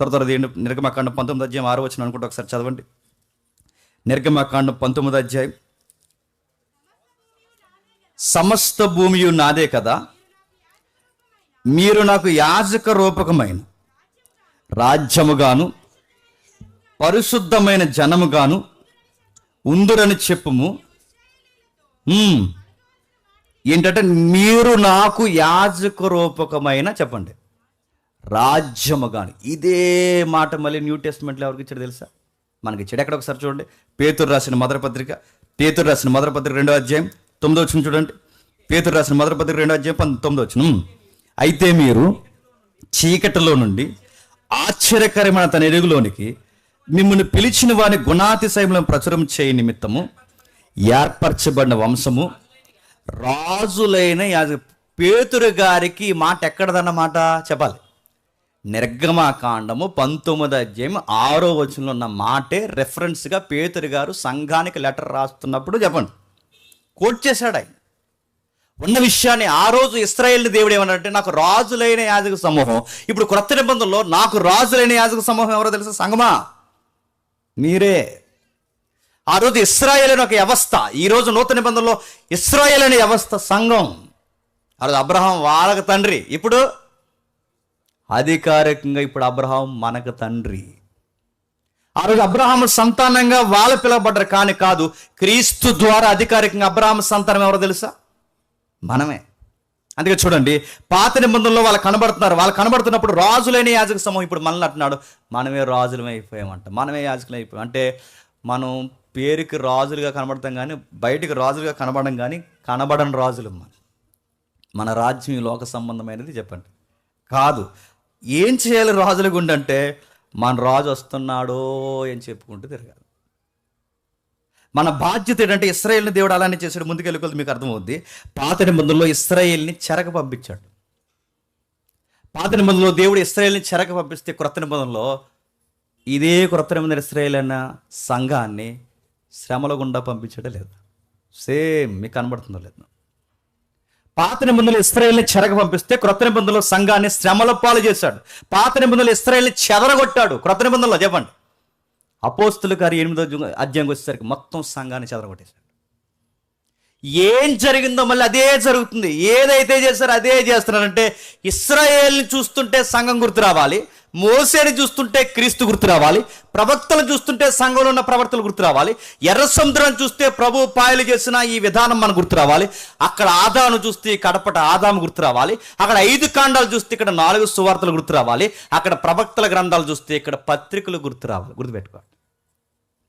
[SPEAKER 1] త్వర నిర్గమకాండం 19వ అధ్యాయం 6వ వచనం అనుకుంటే ఒకసారి చదవండి. నిర్గమకాండం 19వ అధ్యాయం. సమస్త భూమియు నాదే కదా, మీరు నాకు యాజక రూపకమైన రాజ్యముగాను పరిశుద్ధమైన జనముగాను ఉందురని చెప్పుము. ఏంటంటే మీరు నాకు యాజక రూపకమైన చెప్పండి రాజ్యము గాని. ఇదే మాట మళ్ళీ న్యూ టెస్ట్మెంట్లో ఎవరికి ఇచ్చాడు తెలుసా? మనకి ఇచ్చాడు. ఎక్కడ ఒకసారి చూడండి, పేతురు రాసిన మొదటి పత్రిక 2వ అధ్యాయం 9వ చూడండి. పేతురు రాసిన మొదటి పత్రిక 2వ అధ్యాయం 9వ. అయితే మీరు చీకటిలో నుండి ఆశ్చర్యకరమైన తన ఎరుగులోనికి మిమ్మల్ని పిలిచిన వాని గుణాతిశయములను ప్రచురం చేయ నిమిత్తము ఏర్పరచబడిన వంశము, రాజులైన పేతురు గారికి ఈ మాట ఎక్కడదన్నమాట చెప్పాలి. నిర్గమకాండము 19వ అధ్యాయం 6వ వచనంలో ఉన్న మాటే రెఫరెన్స్గా పేతురు గారు సంఘానికి లెటర్ రాస్తున్నప్పుడు చెప్పండి కోట్ చేశాడు. ఆయన ఉన్న విషయాన్ని ఆ రోజు ఇశ్రాయేలు దేవుడు ఏమన్నాడంటే నాకు రాజులైన యాజక సమూహం. ఇప్పుడు క్రొత్త నిబంధనలో నాకు రాజులైన యాజక సమూహం ఎవరో తెలుసా? సంగమా, మీరే. ఆ రోజు ఇశ్రాయేలు అనే ఒక వ్యవస్థ, ఈ రోజు నూతన నిబంధనలో ఇశ్రాయేలు అనే వ్యవస్థ సంఘం. ఆ రోజు అబ్రహాం వాళ్ళకి తండ్రి, ఇప్పుడు అధికారికంగా ఇప్పుడు అబ్రహాం మనకు తండ్రి. ఆ రోజు అబ్రహాం సంతానంగా వాళ్ళు పిలువబడ్డారు, కానీ కాదు, క్రీస్తు ద్వారా అధికారికంగా అబ్రహాం సంతానం ఎవరో తెలుసా? మనమే. అందుకే చూడండి, పాత నిబంధనలో వాళ్ళు కనబడుతున్నప్పుడు రాజులైన యాజక సమూహం. ఇప్పుడు మనల్ని అంటున్నాడు మనమే రాజులమే అయిపోయామంట, మనమే యాజకులు అయిపోయాం. అంటే మనం పేరుకి రాజులుగా కనబడతాం కానీ బయటికి రాజులుగా కనబడం కానీ కనబడని రాజులు. మన రాజ్యం ఈ లోక సంబంధమైనది చెప్పండి కాదు. ఏం చేయాలి రాజుల గుండంటే మన రాజు వస్తున్నాడో అని చెప్పుకుంటూ తిరగాలి. మన బాధ్యత ఏంటంటే ఇశ్రాయేల్ని దేవుడు అలానే చేశాడు. ముందుకెళ్ళి మీకు అర్థమవుద్ది. పాత నిబంధనలో ఇశ్రాయేల్ని చెరకు పంపించాడు. పాత నిబంధనలో దేవుడు ఇశ్రాయేల్ని చెరకు పంపిస్తే క్రొత్త నిబంధనలో ఇదే క్రొత్త నిబంధన ఇశ్రాయేల్ అన్న సంఘాన్ని శ్రమల గుండా పంపించడం లేదు. సేమ్ మీకు కనబడుతుందో లేదు? పాత నిబంధనలు ఇశ్రాయేల్ని చెరగ పంపిస్తే క్రొత్త నిబంధనలో సంఘాన్ని శ్రమల పాలు చేశాడు. పాత నిబంధనలు ఇశ్రాయేల్ని చెదరగొట్టాడు. క్రొత్త నిబంధనలో చెప్పండి అపోస్తుల కార్యం 8వ అధ్యాయంకి వచ్చేసరికి మొత్తం సంఘాన్ని చెదరగొట్టేశాడు. ఏం జరిగిందో మళ్ళీ అదే జరుగుతుంది. ఏదైతే చేస్తారో అదే చేస్తున్నారంటే ఇశ్రాయేల్ని చూస్తుంటే సంఘం గుర్తు రావాలి, మోసేని చూస్తుంటే క్రీస్తు గుర్తు రావాలి, ప్రవక్తలు చూస్తుంటే సంఘంలో ఉన్న ప్రవక్తలు గుర్తు రావాలి, ఎర్ర సముద్రాన్ని చూస్తే ప్రభు పాయలు చేసిన ఈ విధానం మనకు గుర్తు రావాలి, అక్కడ ఆదాను చూస్తే కడపట ఆదాము గుర్తు రావాలి, అక్కడ 5 కాండాలు చూస్తే ఇక్కడ 4 సువార్తలు గుర్తు రావాలి, అక్కడ ప్రవక్తల గ్రంథాలు చూస్తే ఇక్కడ పత్రికలు గుర్తు రావాలి. గుర్తుపెట్టుకోండి,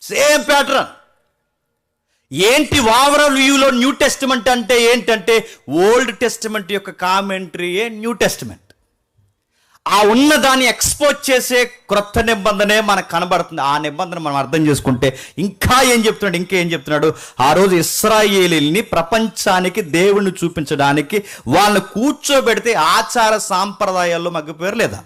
[SPEAKER 1] సేమ్ ప్యాటర్న్. ఏంటి ఓవరాల్ వ్యూలో న్యూ టెస్టిమెంట్ అంటే ఏంటంటే ఓల్డ్ టెస్టిమెంట్ యొక్క కామెంటరీయే న్యూ టెస్టిమెంట్. ఆ ఉన్న దాన్ని ఎక్స్పోజ్ చేసే క్రొత్త నిబంధనే మనకు కనబడుతుంది. ఆ నిబంధన మనం అర్థం చేసుకుంటే ఇంకేం చెప్తున్నాడు? ఆ రోజు ఇశ్రాయేలీల్ని ప్రపంచానికి దేవుణ్ణి చూపించడానికి వాళ్ళని కూర్చోబెడితే ఆచార సాంప్రదాయాల్లో మగ్గిపోయారు లేదా?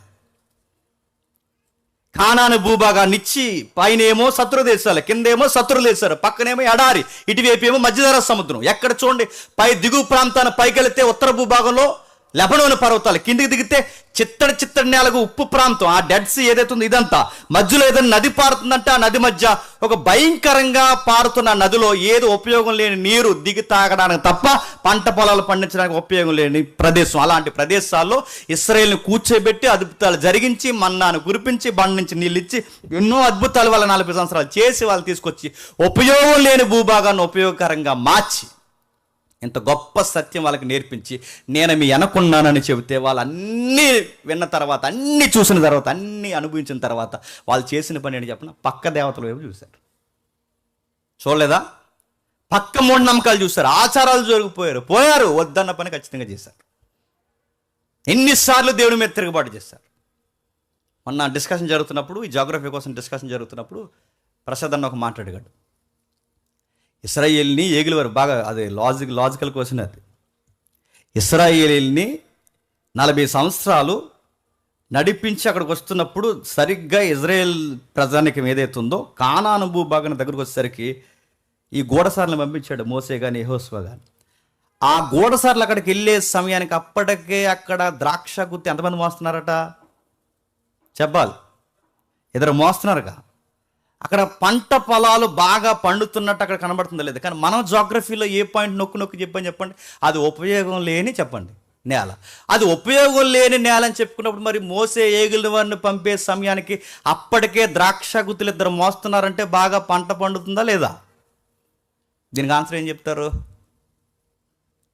[SPEAKER 1] కానాను భూభాగాన్ని ఇచ్చి పైనేమో శత్రు దేశాలు, కిందేమో శత్రు దేశాలు, పక్కనేమో ఎడారి, ఇటువైపు ఏమో మధ్యధరా సముద్రం. ఎక్కడ చూడండి దిగువ ప్రాంతాన్ని పైకెళితే ఉత్తర భూభాగంలో లెబనోను పర్వతాలు, కిందికి దిగితే చిత్తడి నేలకు ఉప్పు ప్రాంతం, ఆ డెడ్ సీ ఏదైతే ఉందో ఇదంతా. మధ్యలో ఏదైనా నది పారుతుందంటే ఆ నది మధ్య ఒక భయంకరంగా పారుతున్న నదిలో ఏదో ఉపయోగం లేని నీరు దిగి తాగడానికి తప్ప పంట పొలాలు పండించడానికి ఉపయోగం లేని ప్రదేశం. అలాంటి ప్రదేశాల్లో ఇశ్రాయేల్ని కూర్చోబెట్టి అద్భుతాలు జరిగించి మన్నాను కురిపించి బండ నుంచి నీళ్ళు ఇచ్చి ఎన్నో అద్భుతాలు వాళ్ళ 40 సంవత్సరాలు చేసి వాళ్ళు తీసుకొచ్చి ఉపయోగం లేని భూభాగాన్ని ఉపయోగకరంగా మార్చి ఇంత గొప్ప సత్యం వాళ్ళకి నేర్పించి నేను మీ వెనకున్నానని చెబితే వాళ్ళు అన్నీ విన్న తర్వాత, అన్నీ చూసిన తర్వాత, అన్నీ అనుభవించిన తర్వాత వాళ్ళు చేసిన పని ఏంటి చెప్పిన? పక్క దేవతల వైపు చూశారు. చూడలేదా? పక్క మూఢనమ్మకాలు చూశారు, ఆచారాలు పోయారు, వద్దన్న పని ఖచ్చితంగా చేశారు. ఎన్నిసార్లు దేవుడి మీద తిరుగుబాటు చేశారు. మొన్న డిస్కషన్ జరుగుతున్నప్పుడు, ఈ జాగ్రఫీ కోసం డిస్కషన్ జరుగుతున్నప్పుడు ప్రసాద్ అన్న ఒక మాట్లాడాడు. ఇశ్రాయేల్ని ఏగిలివారు బాగా, అదే లాజికల్ క్వశ్చన్ అది. ఇశ్రాయేల్ని 40 సంవత్సరాలు నడిపించి అక్కడికి వస్తున్నప్పుడు సరిగ్గా ఇజ్రాయేల్ ప్రజానికం ఏదైతే ఉందో కానాను భూభాగం దగ్గరకు వచ్చేసరికి ఈ గూఢసార్లను పంపించాడు మోసే కానీ యెహోషువ కానీ. ఆ గూఢసార్లు అక్కడికి వెళ్ళే సమయానికి అప్పటికే అక్కడ ద్రాక్ష గుత్తి ఎంతమంది మోస్తున్నారట చెప్పాలి? ఇద్దరు మోస్తున్నారుగా. అక్కడ పంట పొలాలు బాగా పండుతున్నట్టు అక్కడ కనబడుతుందో లేదు. కానీ మనం జాగ్రఫీలో ఏ పాయింట్ నొక్కి చెప్పండి, అది ఉపయోగం లేని చెప్పండి నేల. అది ఉపయోగం లేని నేల అని చెప్పుకున్నప్పుడు మరి మోసే ఏగుల వారిని పంపే సమయానికి అప్పటికే ద్రాక్ష గుత్తులు ఇద్దరు మోస్తున్నారంటే బాగా పంట పండుతుందా లేదా? దీనికి ఆన్సర్ ఏం చెప్తారు?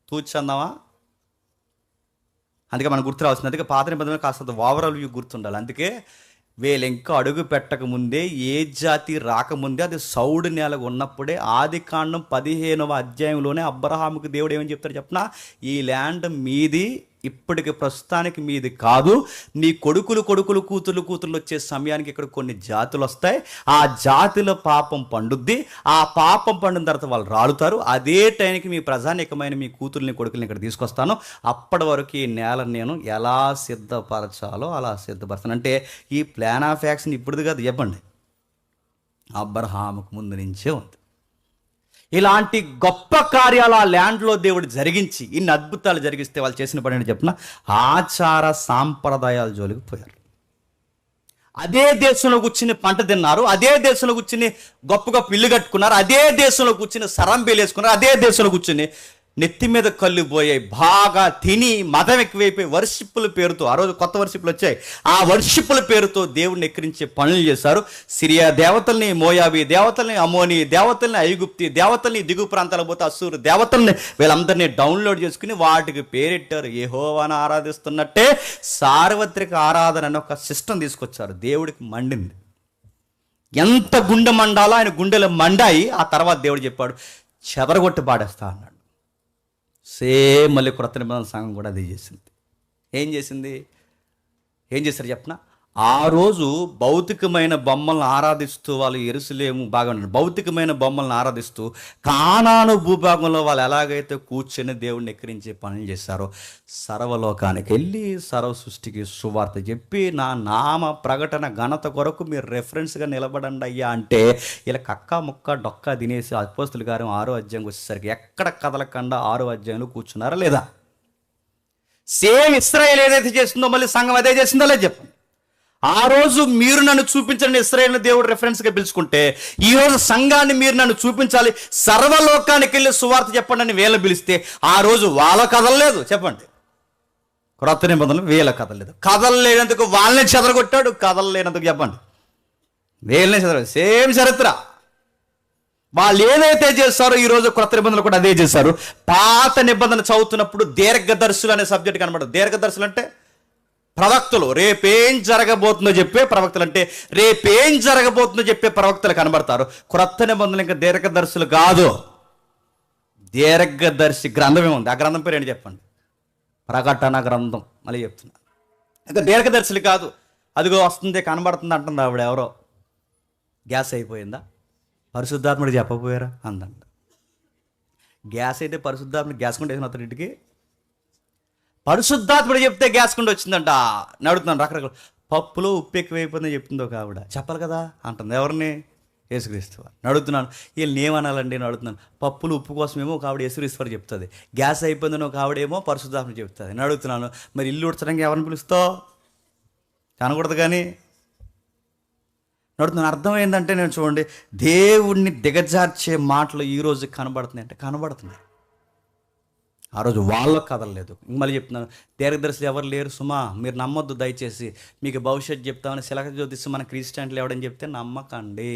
[SPEAKER 1] తూచందామా? అందుకే మనకు గుర్తు రావాల్సింది. అందుకే పాత నిబంధనలు కాస్త ఓవరాల్ వ్యూ గుర్తుండాలి. అందుకే వీళ్ళు ఇంకా అడుగు పెట్టక ముందే, ఏ జాతి రాకముందే, అది సౌడు నేల ఉన్నప్పుడే ఆదికాండం 15వ అధ్యాయంలోనే అబ్రహాముకు దేవుడు ఏమని చెప్తాడు చెప్పనా? ఈ ల్యాండ్ మీది, ఇప్పటికి ప్రస్తుతానికి మీది కాదు, నీ కొడుకులు కూతుర్లు వచ్చే సమయానికి ఇక్కడ కొన్ని జాతులు వస్తాయి, ఆ జాతుల పాపం పండుద్ది, ఆ పాపం పండిన తర్వాత వాళ్ళు రాలుతారు, అదే టైంకి మీ ప్రజానికమైన మీ కూతుర్ని కొడుకుల్ని ఇక్కడ తీసుకొస్తాను, అప్పటి వరకు ఈ నేలను నేను ఎలా సిద్ధపరచాలో అలా సిద్ధపరచాను. అంటే ఈ ప్లాన్ ఆఫ్ యాక్షన్ ఇప్పుడుది కాదు, చెప్పండి, అబ్రహాముకు ముందు నుంచే ఉంది. ఇలాంటి గొప్ప కార్యాలు ఆ ల్యాండ్లో దేవుడు జరిగించి, ఇన్ని అద్భుతాలు జరిగిస్తే వాళ్ళు చేసిన పని ఏంటి చెప్పిన? ఆచార సాంప్రదాయాల జోలికి పోయారు. అదే దేశంలో కూర్చుని పంట తిన్నారు, అదే దేశంలో కూర్చుని గొప్ప గొప్ప ఇల్లు కట్టుకున్నారు, అదే దేశంలో కూర్చుని సరంబీలు వేసుకున్నారు, అదే దేశంలో కూర్చుని నెత్తి మీద కళ్ళు పోయాయి, బాగా తిని మతం ఎక్కువైపోయి వర్షిప్పుల పేరుతో, ఆ రోజు కొత్త వర్షిప్పులు వచ్చాయి, ఆ వర్షిప్పుల పేరుతో దేవుడిని ఎక్కిరించే పనులు చేశారు. సిరియా దేవతల్ని, మోయాబీ దేవతల్ని, అమోని దేవతల్ని, ఐగుప్తి దేవతల్ని, దిగు ప్రాంతాలకు పోతే అస్సూరు దేవతల్ని, వీళ్ళందరినీ డౌన్లోడ్ చేసుకుని వాటికి పేరెట్టారు. యెహోవాను ఆరాధిస్తున్నట్టే సార్వత్రిక ఆరాధన అని ఒక సిస్టమ్ తీసుకొచ్చారు. దేవుడికి మండింది. ఎంత గుండె మండాలో ఆయన గుండెలు మండాయి. ఆ తర్వాత దేవుడు చెప్పాడు, చెదరగొట్టి పాడేస్తా అన్నాడు. సేమ్ మళ్ళీ క్రొత్త నిబంధన సంఘం కూడా అదే చేసింది. ఏం చేశారు చెప్పనా? ఆ రోజు భౌతికమైన బొమ్మలను ఆరాధిస్తూ వాళ్ళు యెరూషలేము బాగా భౌతికమైన బొమ్మలను ఆరాధిస్తూ కానాను భూభాగంలో వాళ్ళు ఎలాగైతే కూర్చొని దేవుడిని ఎక్కిరించే పనులు చేశారో, సర్వలోకానికి వెళ్ళి సర్వ సృష్టికి సువార్త చెప్పి నా నామ ప్రకటన ఘనత కొరకు మీరు రెఫరెన్స్గా నిలబడండి అయ్యా అంటే, ఇలా కక్క ముక్క డొక్క తినేసి అపోస్తుల కార్యం 6వ అధ్యాయంకి వచ్చేసరికి ఎక్కడ కదలకుండా 6వ అధ్యాయంలో కూర్చున్నారా లేదా? సేమ్ ఇశ్రాయేల్ ఏదైతే చేస్తుందో మళ్ళీ సంఘం అదే చేసిందో లేదు చెప్పండి. ఆ రోజు మీరు నన్ను చూపించండి ఇశ్రాయేలును దేవుడు రెఫరెన్స్గా పిలుచుకుంటే, ఈరోజు సంఘాన్ని మీరు నన్ను చూపించాలి, సర్వలోకానికి వెళ్ళి సువార్త చెప్పండి అని వీళ్ళని పిలిస్తే, ఆ రోజు వాళ్ళ కదలలేదు చెప్పండి. క్రొత్త నిబంధనలు వీళ్ళ కదలలేదు. కదలలేనందుకు వాళ్ళనే చెదరగొట్టాడు, కదలలేనందుకు చెప్పండి వీళ్ళనే చెదరగొట్టాడు. సేమ్ చరిత్ర. వాళ్ళు ఏదైతే చేస్తారో ఈరోజు క్రొత్త నిబంధనలు కూడా అదే చేశారు. పాత నిబంధన చదువుతున్నప్పుడు దీర్ఘదర్శులు అనే సబ్జెక్ట్ కనబడదు. దీర్ఘదర్శులు అంటే ప్రవక్తలు, రేపేం జరగబోతుందో చెప్పే ప్రవక్తలు, అంటే రేపేం జరగబోతుందో చెప్పే ప్రవక్తలు కనబడతారు. క్రొత్త నిబంధనలు ఇంకా దీర్ఘదర్శులు కాదు, దీర్ఘదర్శి గ్రంథం ఏముంది, ఆ గ్రంథం పేరు ఏంటి చెప్పండి? ప్రకటన గ్రంథం. మళ్ళీ చెప్తున్నా, ఇంకా దీర్ఘదర్శులు కాదు. అదిగో వస్తుంది కనబడుతుంది అంటుంది ఆవిడ. ఎవరో గ్యాస్ అయిపోయిందా? పరిశుద్ధాత్ముడు చెప్పపోయారా అందంట. గ్యాస్ అయితే పరిశుద్ధాత్ముడు గ్యాస్ కుండా వేసిన అతని ఇంటికి పరిశుద్ధాత్ముడు చెప్తే గ్యాస్ కుండా వచ్చిందంట. నడుతున్నాను రకరకాల పప్పులో ఉప్పు ఎక్కువైపోయిందని చెప్తుంది ఒక ఆవిడ. చెప్పాలి కదా అంటుంది. ఎవరిని? యేసుక్రీస్తు. నడుతున్నాను, వీళ్ళని ఏమనాలండి నడుతున్నాను. పప్పులు ఉప్పు కోసమేమో ఒక ఆవిడ యేసుక్రీస్తు చెప్తుంది, గ్యాస్ అయిపోయిందని ఒక ఆవిడేమో పరిశుద్ధాత్ముడు చెప్తుంది. నడుతున్నాను, మరి ఇల్లు ఉడ్చడానికి ఎవరిని పిలుస్తావు? కనకూడదు కానీ నడుతున్నాను. అర్థమైందంటే నేను చూడండి, దేవుణ్ణి దిగజార్చే మాటలు ఈరోజు కనబడుతున్నాయి అంటే కనబడుతున్నాయి. ఆ రోజు వాళ్ళకు కదలలేదు. మళ్ళీ చెప్తున్నాను, దీర్ఘదర్శులు ఎవరు లేరు సుమా, మీరు నమ్మొద్దు దయచేసి. మీకు భవిష్యత్తు చెప్తామని శిలక జ్యోతిష్యం మన క్రిస్టియన్లు ఎవడని చెప్తే నమ్మకండి.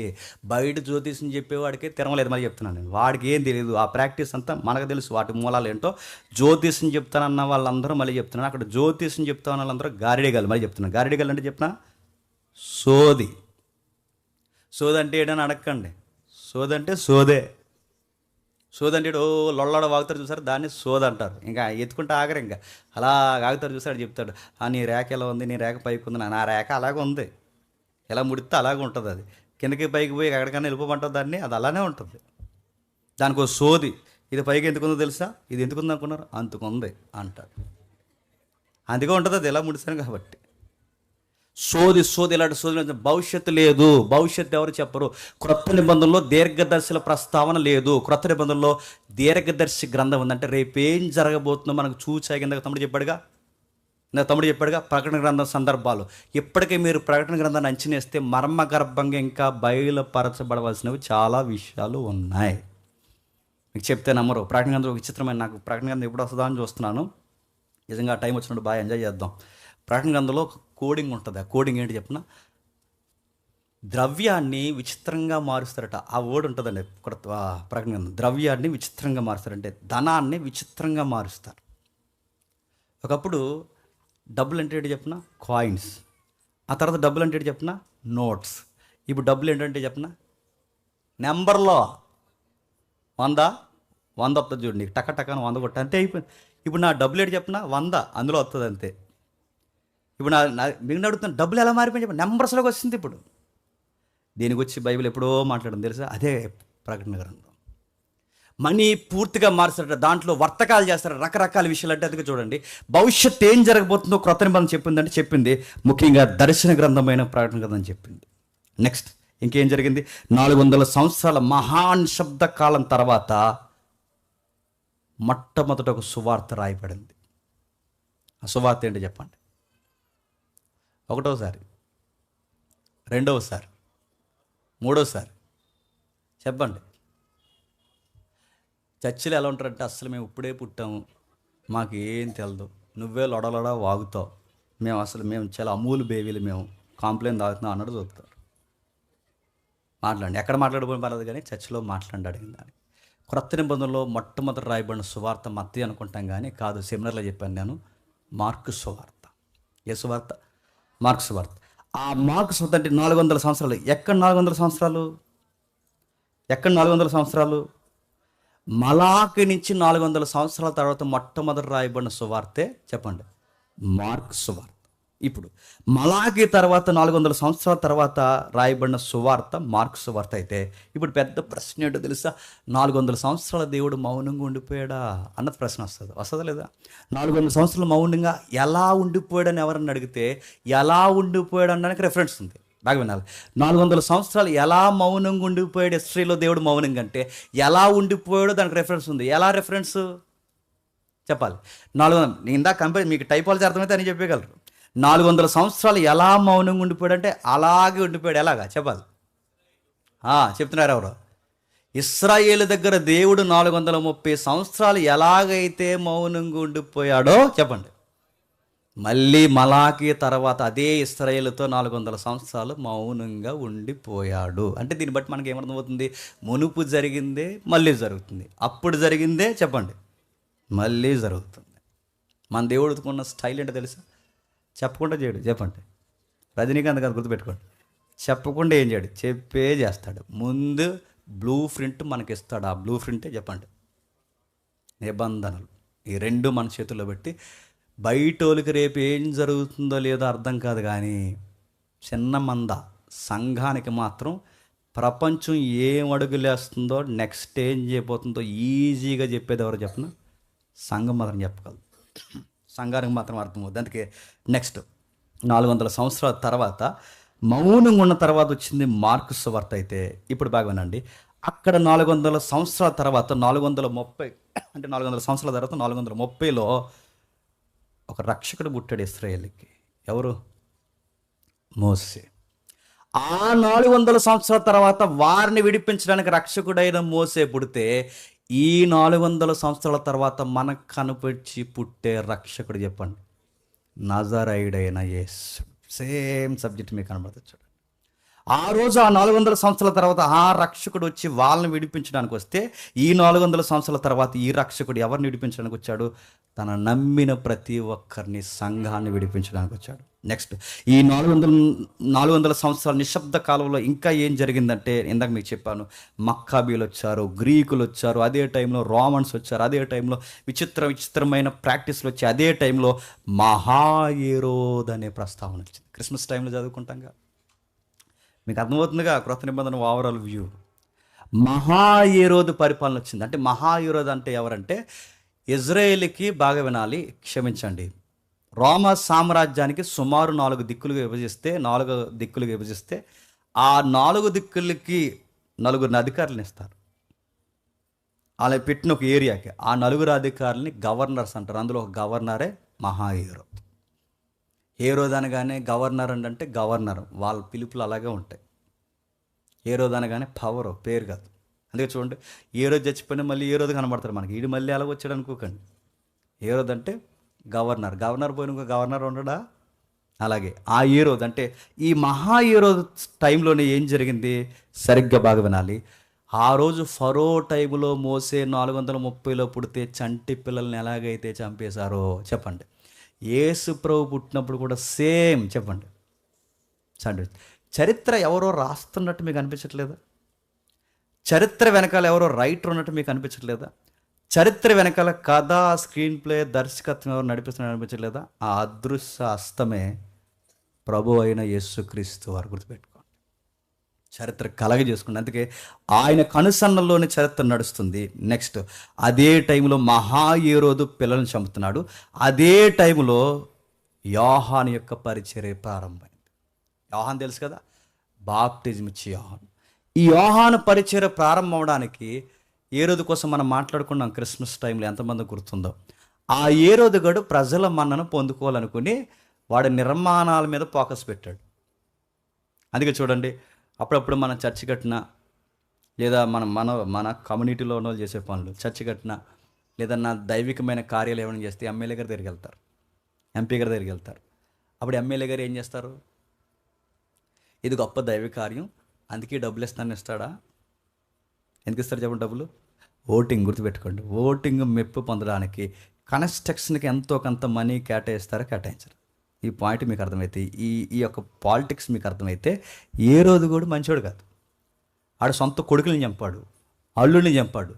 [SPEAKER 1] బయట జ్యోతిష్యం చెప్పేవాడికి తిరగలేదు. మళ్ళీ చెప్తున్నాను నేను, వాడికి ఏం తెలియదు. ఆ ప్రాక్టీస్ అంతా మనకు తెలుసు, వాటి మూలాలు ఏంటో. జ్యోతిష్యం చెప్తానన్న వాళ్ళందరూ మళ్ళీ చెప్తున్నాను, అక్కడ జ్యోతిష్యం చెప్తామన్న వాళ్ళందరూ గారిడిగాలు. మళ్ళీ చెప్తున్నాను, గారిడిగాలు అంటే చెప్తున్నా సోది. సోది అంటే ఏంటని అడగండి. సోది అంటే సోదే. సోదంటే ఓ లొల్లడ వాగుతారు చూసారు, దాన్ని సోద అంటారు. ఇంకా ఎత్తుకుంటే ఆగరు, ఇంకా అలా ఆగుతారు చూసాడు. చెప్తాడు, నీ రేఖ ఎలా ఉంది, నీ రేఖ పైకి ఉంది, నా రేఖ అలాగే ఉంది, ఎలా ముడితే అలాగే ఉంటుంది. అది కిందకి పైకి పోయి ఎక్కడికైనా వెళ్ళిపోమంటుంది దాన్ని, అది అలానే ఉంటుంది. దానికి ఒక సోది. ఇది పైకి ఎందుకుందో తెలుసా? ఇది ఎందుకుంది అనుకున్నారు? అంతుకుంది అంటారు. అందుకే ఉంటుంది, అది ఎలా ముడిస్తాను కాబట్టి. సోది ఇలాంటి సోది. భవిష్యత్తు లేదు. భవిష్యత్తు ఎవరు చెప్పరు. క్రొత్త నిబంధనలో దీర్ఘదర్శుల ప్రస్తావన లేదు. క్రొత్త నిబంధనలో దీర్ఘదర్శి గ్రంథం ఉందంటే రేపేం జరగబోతుందో మనకు చూచాయి. ఇందాక తమ్ముడు చెప్పాడుగా ప్రకటన గ్రంథం సందర్భాలు. ఇప్పటికే మీరు ప్రకటన గ్రంథాన్ని అంచనేస్తే మర్మగర్భంగా ఇంకా బయలుపరచబడవలసినవి చాలా విషయాలు ఉన్నాయి. మీకు చెప్తే నమ్మరు. ప్రకటన గ్రంథం విచిత్రమైన, నాకు ప్రకటన గ్రంథం ఎప్పుడు వస్తుందా అని చూస్తున్నాను. నిజంగా టైం వచ్చినప్పుడు బాగా ఎంజాయ్ చేద్దాం. ప్రకటన గ్రంథంలో ఒక కోడింగ్ ఉంటుంది. ఆ కోడింగ్ ఏంటి చెప్పిన, ద్రవ్యాన్ని విచిత్రంగా మారుస్తారట. ఆ వర్డ్ ఉంటుందండి ప్రకటన గ్రంథం. ద్రవ్యాన్ని విచిత్రంగా మారుస్తారంటే ధనాన్ని విచిత్రంగా మారుస్తారు. ఒకప్పుడు డబ్బులు అంటే ఏంటి చెప్పిన కాయిన్స్, ఆ తర్వాత డబ్బులు అంటే ఏంటి చెప్పిన నోట్స్. ఇప్పుడు డబ్బులు ఏంటంటే చెప్పిన నెంబర్లో 100 100 వస్తుంది చూడండి, టక టక్కన 100 కొట్ట అంతే అయిపోయింది. ఇప్పుడు నా డబ్బులు ఏంటి చెప్పిన 100 అందులో వస్తుంది అంతే. ఇప్పుడు మిగిలిన అడుగుతున్న డబ్బులు ఎలా మారిపోయి చెప్పి నెంబర్స్లోకి వస్తుంది. ఇప్పుడు దీని గురించి బైబిల్ ఎప్పుడో మాట్లాడింది తెలుసా, అదే ప్రకటన గ్రంథం. మనీ పూర్తిగా మార్చారట, దాంట్లో వర్తకాలు చేస్తారు, రకరకాల విషయాలు. అంటే అందుకే చూడండి, భవిష్యత్తు ఏం జరగబోతుందో క్రొత్త నిబంధన చెప్పిందంటే చెప్పింది ముఖ్యంగా దర్శన గ్రంథమైన ప్రకటన గ్రంథం చెప్పింది. నెక్స్ట్ ఇంకేం జరిగింది, 400 సంవత్సరాల మహానిశబ్ద కాలం తర్వాత మొట్టమొదట ఒక సువార్త రాయబడింది. ఆ సువార్త ఏంటి చెప్పండి? ఒకటోసారి, రెండవసారి, మూడోసారి చెప్పండి. చర్చిలు ఎలా ఉంటారంటే, అసలు మేము ఇప్పుడే పుట్టాము, మాకు ఏం తెలదు, నువ్వే లొడలొడ వాగుతావు, మేము చాలా అమూలు బేబీలు, మేము కాంప్లైంట్ తాగుతున్నాం అన్నట్టు చూస్తారు. మాట్లాడండి, ఎక్కడ మాట్లాడబోని పర్లేదు కానీ చర్చిలో మాట్లాడి అడిగింది దాన్ని. క్రొత్త నిబంధనలో మొట్టమొదటి రాయబడిన సువార్త మత్తయి అనుకుంటాం కానీ కాదు, సెమినార్లో చెప్పాను నేను, మార్కు సువార్త. ఏ సువార్త? మార్కు సువార్త. ఆ మార్కు సువార్త అంటే 400 సంవత్సరాలు. ఎక్కడ 400 సంవత్సరాలు? ఎక్కడ 400 సంవత్సరాలు? మలాకి నుంచి 400 సంవత్సరాల తర్వాత మొట్టమొదటి రాయబడిన సువార్తే చెప్పండి, మార్కు సువార్త. ఇప్పుడు మలాకి తర్వాత 400 సంవత్సరాల తర్వాత రాయబడిన సువార్త మార్కు సువార్త అయితే ఇప్పుడు పెద్ద ప్రశ్న ఏంటో తెలుసా, 400 సంవత్సరాల దేవుడు మౌనంగా ఉండిపోయాడా అన్నది ప్రశ్న వస్తుందా లేదా? 400 సంవత్సరాలు మౌనంగా ఎలా ఉండిపోయాడని ఎవరన్నా అడిగితే ఎలా ఉండిపోయాడు అనడానికి రెఫరెన్స్ ఉంది. బాగా వినాలి. 400 సంవత్సరాలు ఎలా మౌనంగా ఉండిపోయాడు హిస్టరీలో దేవుడు మౌనంగా అంటే ఎలా ఉండిపోయాడో దానికి రెఫరెన్స్ ఉంది. ఎలా రెఫరెన్స్ చెప్పాలి? 400 నేను ఇందాక కంపేర్, మీకు టైపాలజీ అర్థమైతే అని చెప్పగలరు. 400 సంవత్సరాలు ఎలా మౌనంగా ఉండిపోయాడు అంటే అలాగే ఉండిపోయాడు. ఎలాగా చెప్పాలి? చెప్తున్నారు ఎవరు? ఇశ్రాయేలు దగ్గర దేవుడు 430 సంవత్సరాలు ఎలాగైతే మౌనంగా ఉండిపోయాడో చెప్పండి, మళ్ళీ మలాకి తర్వాత అదే ఇశ్రాయేలుతో 400 సంవత్సరాలు మౌనంగా ఉండిపోయాడు. అంటే దీన్ని బట్టి మనకి ఏమర్థమవుతుంది? మునుపు జరిగిందే మళ్ళీ జరుగుతుంది, అప్పుడు జరిగిందే చెప్పండి మళ్ళీ జరుగుతుంది. మన దేవుడుకున్న స్టైల్ ఏంటో తెలుసా? చెప్పకుండా చేయడు. చెప్పండి, రజనీకాంత్ గారు గుర్తుపెట్టుకోండి, చెప్పకుండా ఏం చేయడు, చెప్పే చేస్తాడు. ముందు బ్లూ ప్రింట్ మనకి ఇస్తాడు. ఆ బ్లూ ప్రింటే చెప్పండి నిబంధనలు. ఈ రెండు మన చేతుల్లో పెట్టి బయటోళ్ళకి రేపు ఏం జరుగుతుందో లేదో అర్థం కాదు కానీ చిన్న మంద సంఘానికి మాత్రం ప్రపంచం ఏం అడుగులేస్తుందో నెక్స్ట్ ఏం చేయబోతుందో ఈజీగా చెప్పేది ఎవరు చెప్పిన సంఘం మాత్రం చెప్పగలదు. సంఘానికి మాత్రం అర్థమవుతుంది. అందుకే నెక్స్ట్ 400 సంవత్సరాల తర్వాత మౌనంగా ఉన్న తర్వాత వచ్చింది మార్కు సువార్త. అయితే ఇప్పుడు బాగా వినండి, అక్కడ 400 సంవత్సరాల తర్వాత 430 అంటే 400 సంవత్సరాల తర్వాత 430లో ఒక రక్షకుడు పుట్టాడు ఇశ్రాయేలుకి. ఎవరు? మోసే. ఆ 400 సంవత్సరాల తర్వాత వారిని విడిపించడానికి రక్షకుడైన మోసే పుడితే ఈ 400 సంవత్సరాల తర్వాత మనకు కనిపించి పుట్టే రక్షకుడు చెప్పండి, నజరేయుడైన యేసు. సేమ్ సబ్జెక్ట్ మీకు కనబడుతుంది చూడండి. ఆ రోజు ఆ 400 సంవత్సరాల తర్వాత ఆ రక్షకుడు వచ్చి వాళ్ళని విడిపించడానికి వస్తే ఈ 400 సంవత్సరాల తర్వాత ఈ రక్షకుడు ఎవరిని విడిపించడానికి వచ్చాడు? తన నమ్మిన ప్రతి ఒక్కరిని, సంఘాన్ని విడిపించడానికి వచ్చాడు. నెక్స్ట్ ఈ 400 సంవత్సరాల నిశ్శబ్ద కాలంలో ఇంకా ఏం జరిగిందంటే ఇందాక మీకు చెప్పాను, మక్కాబీలు వచ్చారు, గ్రీకులు వచ్చారు, అదే టైంలో రోమన్స్ వచ్చారు, అదే టైంలో విచిత్రమైన ప్రాక్టీస్లు వచ్చాయి, అదే టైంలో మహాయేరోద్ అనే ప్రస్తావన వచ్చింది. క్రిస్మస్ టైంలో చదువుకుంటాంగా, మీకు అర్థమవుతుందిగా క్రొత్త నిబంధన ఓవరాల్ వ్యూ. మహాయేరోదు పరిపాలన వచ్చింది. అంటే మహాయేరోదు అంటే ఎవరంటే ఇజ్రాయేల్కి, బాగా వినాలి, క్షమించండి, రోమా సామ్రాజ్యానికి సుమారు 4 దిక్కులుగా విభజిస్తే ఆ 4 దిక్కులకి 4 అధికారులను ఇస్తారు. అలా పెట్టిన ఒక ఏరియాకి ఆ 4 అధికారులని గవర్నర్స్ అంటారు. అందులో ఒక గవర్నరే మహాయేరోదు. హేరోద్ అనగానే గవర్నర్ అంటే గవర్నర్, వాళ్ళ పిలుపులు అలాగే ఉంటాయి. హేరోద్ అనగానే పవర్, పేరు కాదు. అందుకే చూడండి, ఏ రోజు చచ్చిపోయినా మళ్ళీ ఏ రోజు కనబడతారు మనకి. ఈడు మళ్ళీ అలాగ వచ్చాడు అనుకోకండి. హేరోద్ అంటే గవర్నర్ పోయిన ఇంకో గవర్నర్ ఉండడా? అలాగే ఆ ఏ రోజు అంటే ఈ మహా ఏ రోజు టైంలోనే ఏం జరిగింది సరిగ్గా బాగా వినాలి. ఆ రోజు ఫరో టైంలో మోసే 430లో పుడితే చంటి పిల్లల్ని ఎలాగైతే చంపేశారో చెప్పండి, యేసు ప్రభు పుట్టినప్పుడు కూడా సేమ్ చెప్పండి చండి. చరిత్ర ఎవరో రాస్తున్నట్టు మీకు అనిపించట్లేదా? చరిత్ర వెనకాల ఎవరో రైటర్ ఉన్నట్టు మీకు అనిపించట్లేదా? చరిత్ర వెనకాల కథ, స్క్రీన్ ప్లే, దర్శకత్వం ఎవరు నడిపిస్తున్నారు అనిపించట్లేదా? ఆ అదృశ్య హస్తమే ప్రభు అయిన యేసుక్రీస్తు వారు. గుర్తుపెట్టుకోండి, చరిత్ర కలగ చేసుకోండి. అందుకే ఆయన కనుసన్నల్లోని చరిత్ర నడుస్తుంది. నెక్స్ట్ అదే టైంలో మహా ఏరోదు పిల్లల్ని చంపుతున్నాడు. అదే టైంలో యోహాను యొక్క పరిచర్య ప్రారంభమైంది. యోహాను తెలుసు కదా, బాప్టిజం ఇచ్చే యోహాను. ఈ యోహాను పరిచర్య ప్రారంభం అవడానికి ఏ రోజు కోసం మనం మాట్లాడుకున్నాం క్రిస్మస్ టైంలో, ఎంతమంది గుర్తుందో. ఆ ఏ రోజు గడు ప్రజల మన్నను పొందుకోవాలనుకుని వాడి నిర్మాణాల మీద ఫోకస్ పెట్టాడు. అందుకే చూడండి, అప్పుడప్పుడు మనం చర్చి కట్టిన లేదా మన మన మన కమ్యూనిటీలో ఉన్న వాళ్ళు చేసే పనులు, చర్చి కట్టిన లేదన్నా దైవికమైన కార్యాలు ఏమైనా చేస్తే ఎమ్మెల్యే గారి దగ్గరికి వెళ్తారు, ఎంపీ గారి దగ్గరికి వెళ్తారు. అప్పుడు ఎమ్మెల్యే గారు ఏం చేస్తారు? ఇది గొప్ప దైవ కార్యం, అందుకే డబ్బులు ఇస్తాను ఇస్తాడా? ఎందుకు ఇస్తారు చెప్పండి డబ్బులు? ఓటింగ్. గుర్తుపెట్టుకోండి, ఓటింగ్ మెప్పు పొందడానికి కన్స్ట్రక్షన్కి ఎంతో కొంత మనీ కేటాయిస్తారా? కేటాయించరు. ఈ పాయింట్ మీకు అర్థమైతే, ఈ ఈ యొక్క పాలిటిక్స్ మీకు అర్థమైతే ఏ రోజు కూడా మంచోడు కాదు. ఆడు సొంత కొడుకుని చంపాడు, అల్లుడిని చంపాడు,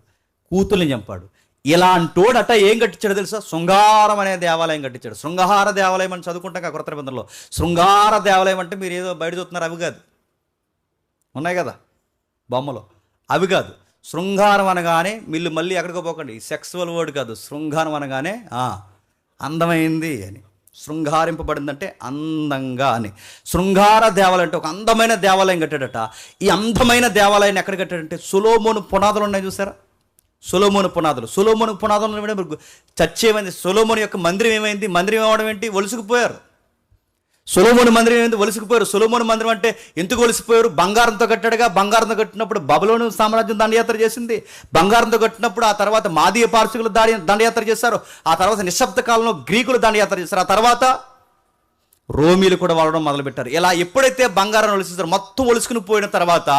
[SPEAKER 1] కూతుర్ని చంపాడు. ఇలాంటోడట ఏం కట్టించాడు తెలుసా? శృంగారం అనే దేవాలయం కట్టించాడు. శృంగార దేవాలయం అని చదువుకుంటాం కొత్త నిబంధనలో. శృంగార దేవాలయం అంటే మీరు ఏదో బయట చూస్తున్నారు, అవి కాదు, ఉన్నాయి కదా బొమ్మలు, అవి కాదు. శృంగారం అనగానే వీళ్ళు మళ్ళీ ఎక్కడికో పోకండి, సెక్సువల్ వర్డ్ కాదు. శృంగారం అనగానే అందమైంది అని, శృంగారింపబడిందంటే అందంగా అని. శృంగార దేవాలయం అంటే ఒక అందమైన దేవాలయం కట్టాడట. ఈ అందమైన దేవాలయాన్ని ఎక్కడ కట్టాడంటే సొలొమోను పునాదులు ఉన్నాయి చూసారా? సొలొమోను పునాదులు. సొలొమోను పునాదులు చర్చ్ ఏమైంది? సొలొమోను యొక్క మందిరం ఏమైంది? మందిరం ఏమవడం ఏంటి? ఒలుసుకుపోయారు. సొలొమోను మందిరం ఏంది? ఒలిసిపోయారు. సొలొమోను మందిరం అంటే ఎందుకు ఒలిసిపోయారు? బంగారంతో కట్టాడుగా. బంగారంతో కట్టినప్పుడు బబులోను సామ్రాజ్యం దండయాత్ర చేసింది. బంగారంతో కట్టినప్పుడు ఆ తర్వాత మాదీయ పార్శికులు దండయాత్ర చేశారు. ఆ తర్వాత నిశ్శబ్ద కాలంలో గ్రీకులు దండయాత్ర చేశారు. ఆ తర్వాత రోమీలు కూడా వాడడం మొదలుపెట్టారు. ఇలా ఎప్పుడైతే బంగారం ఒలిసిస్తారో మొత్తం ఒలుసుకుని పోయిన తర్వాత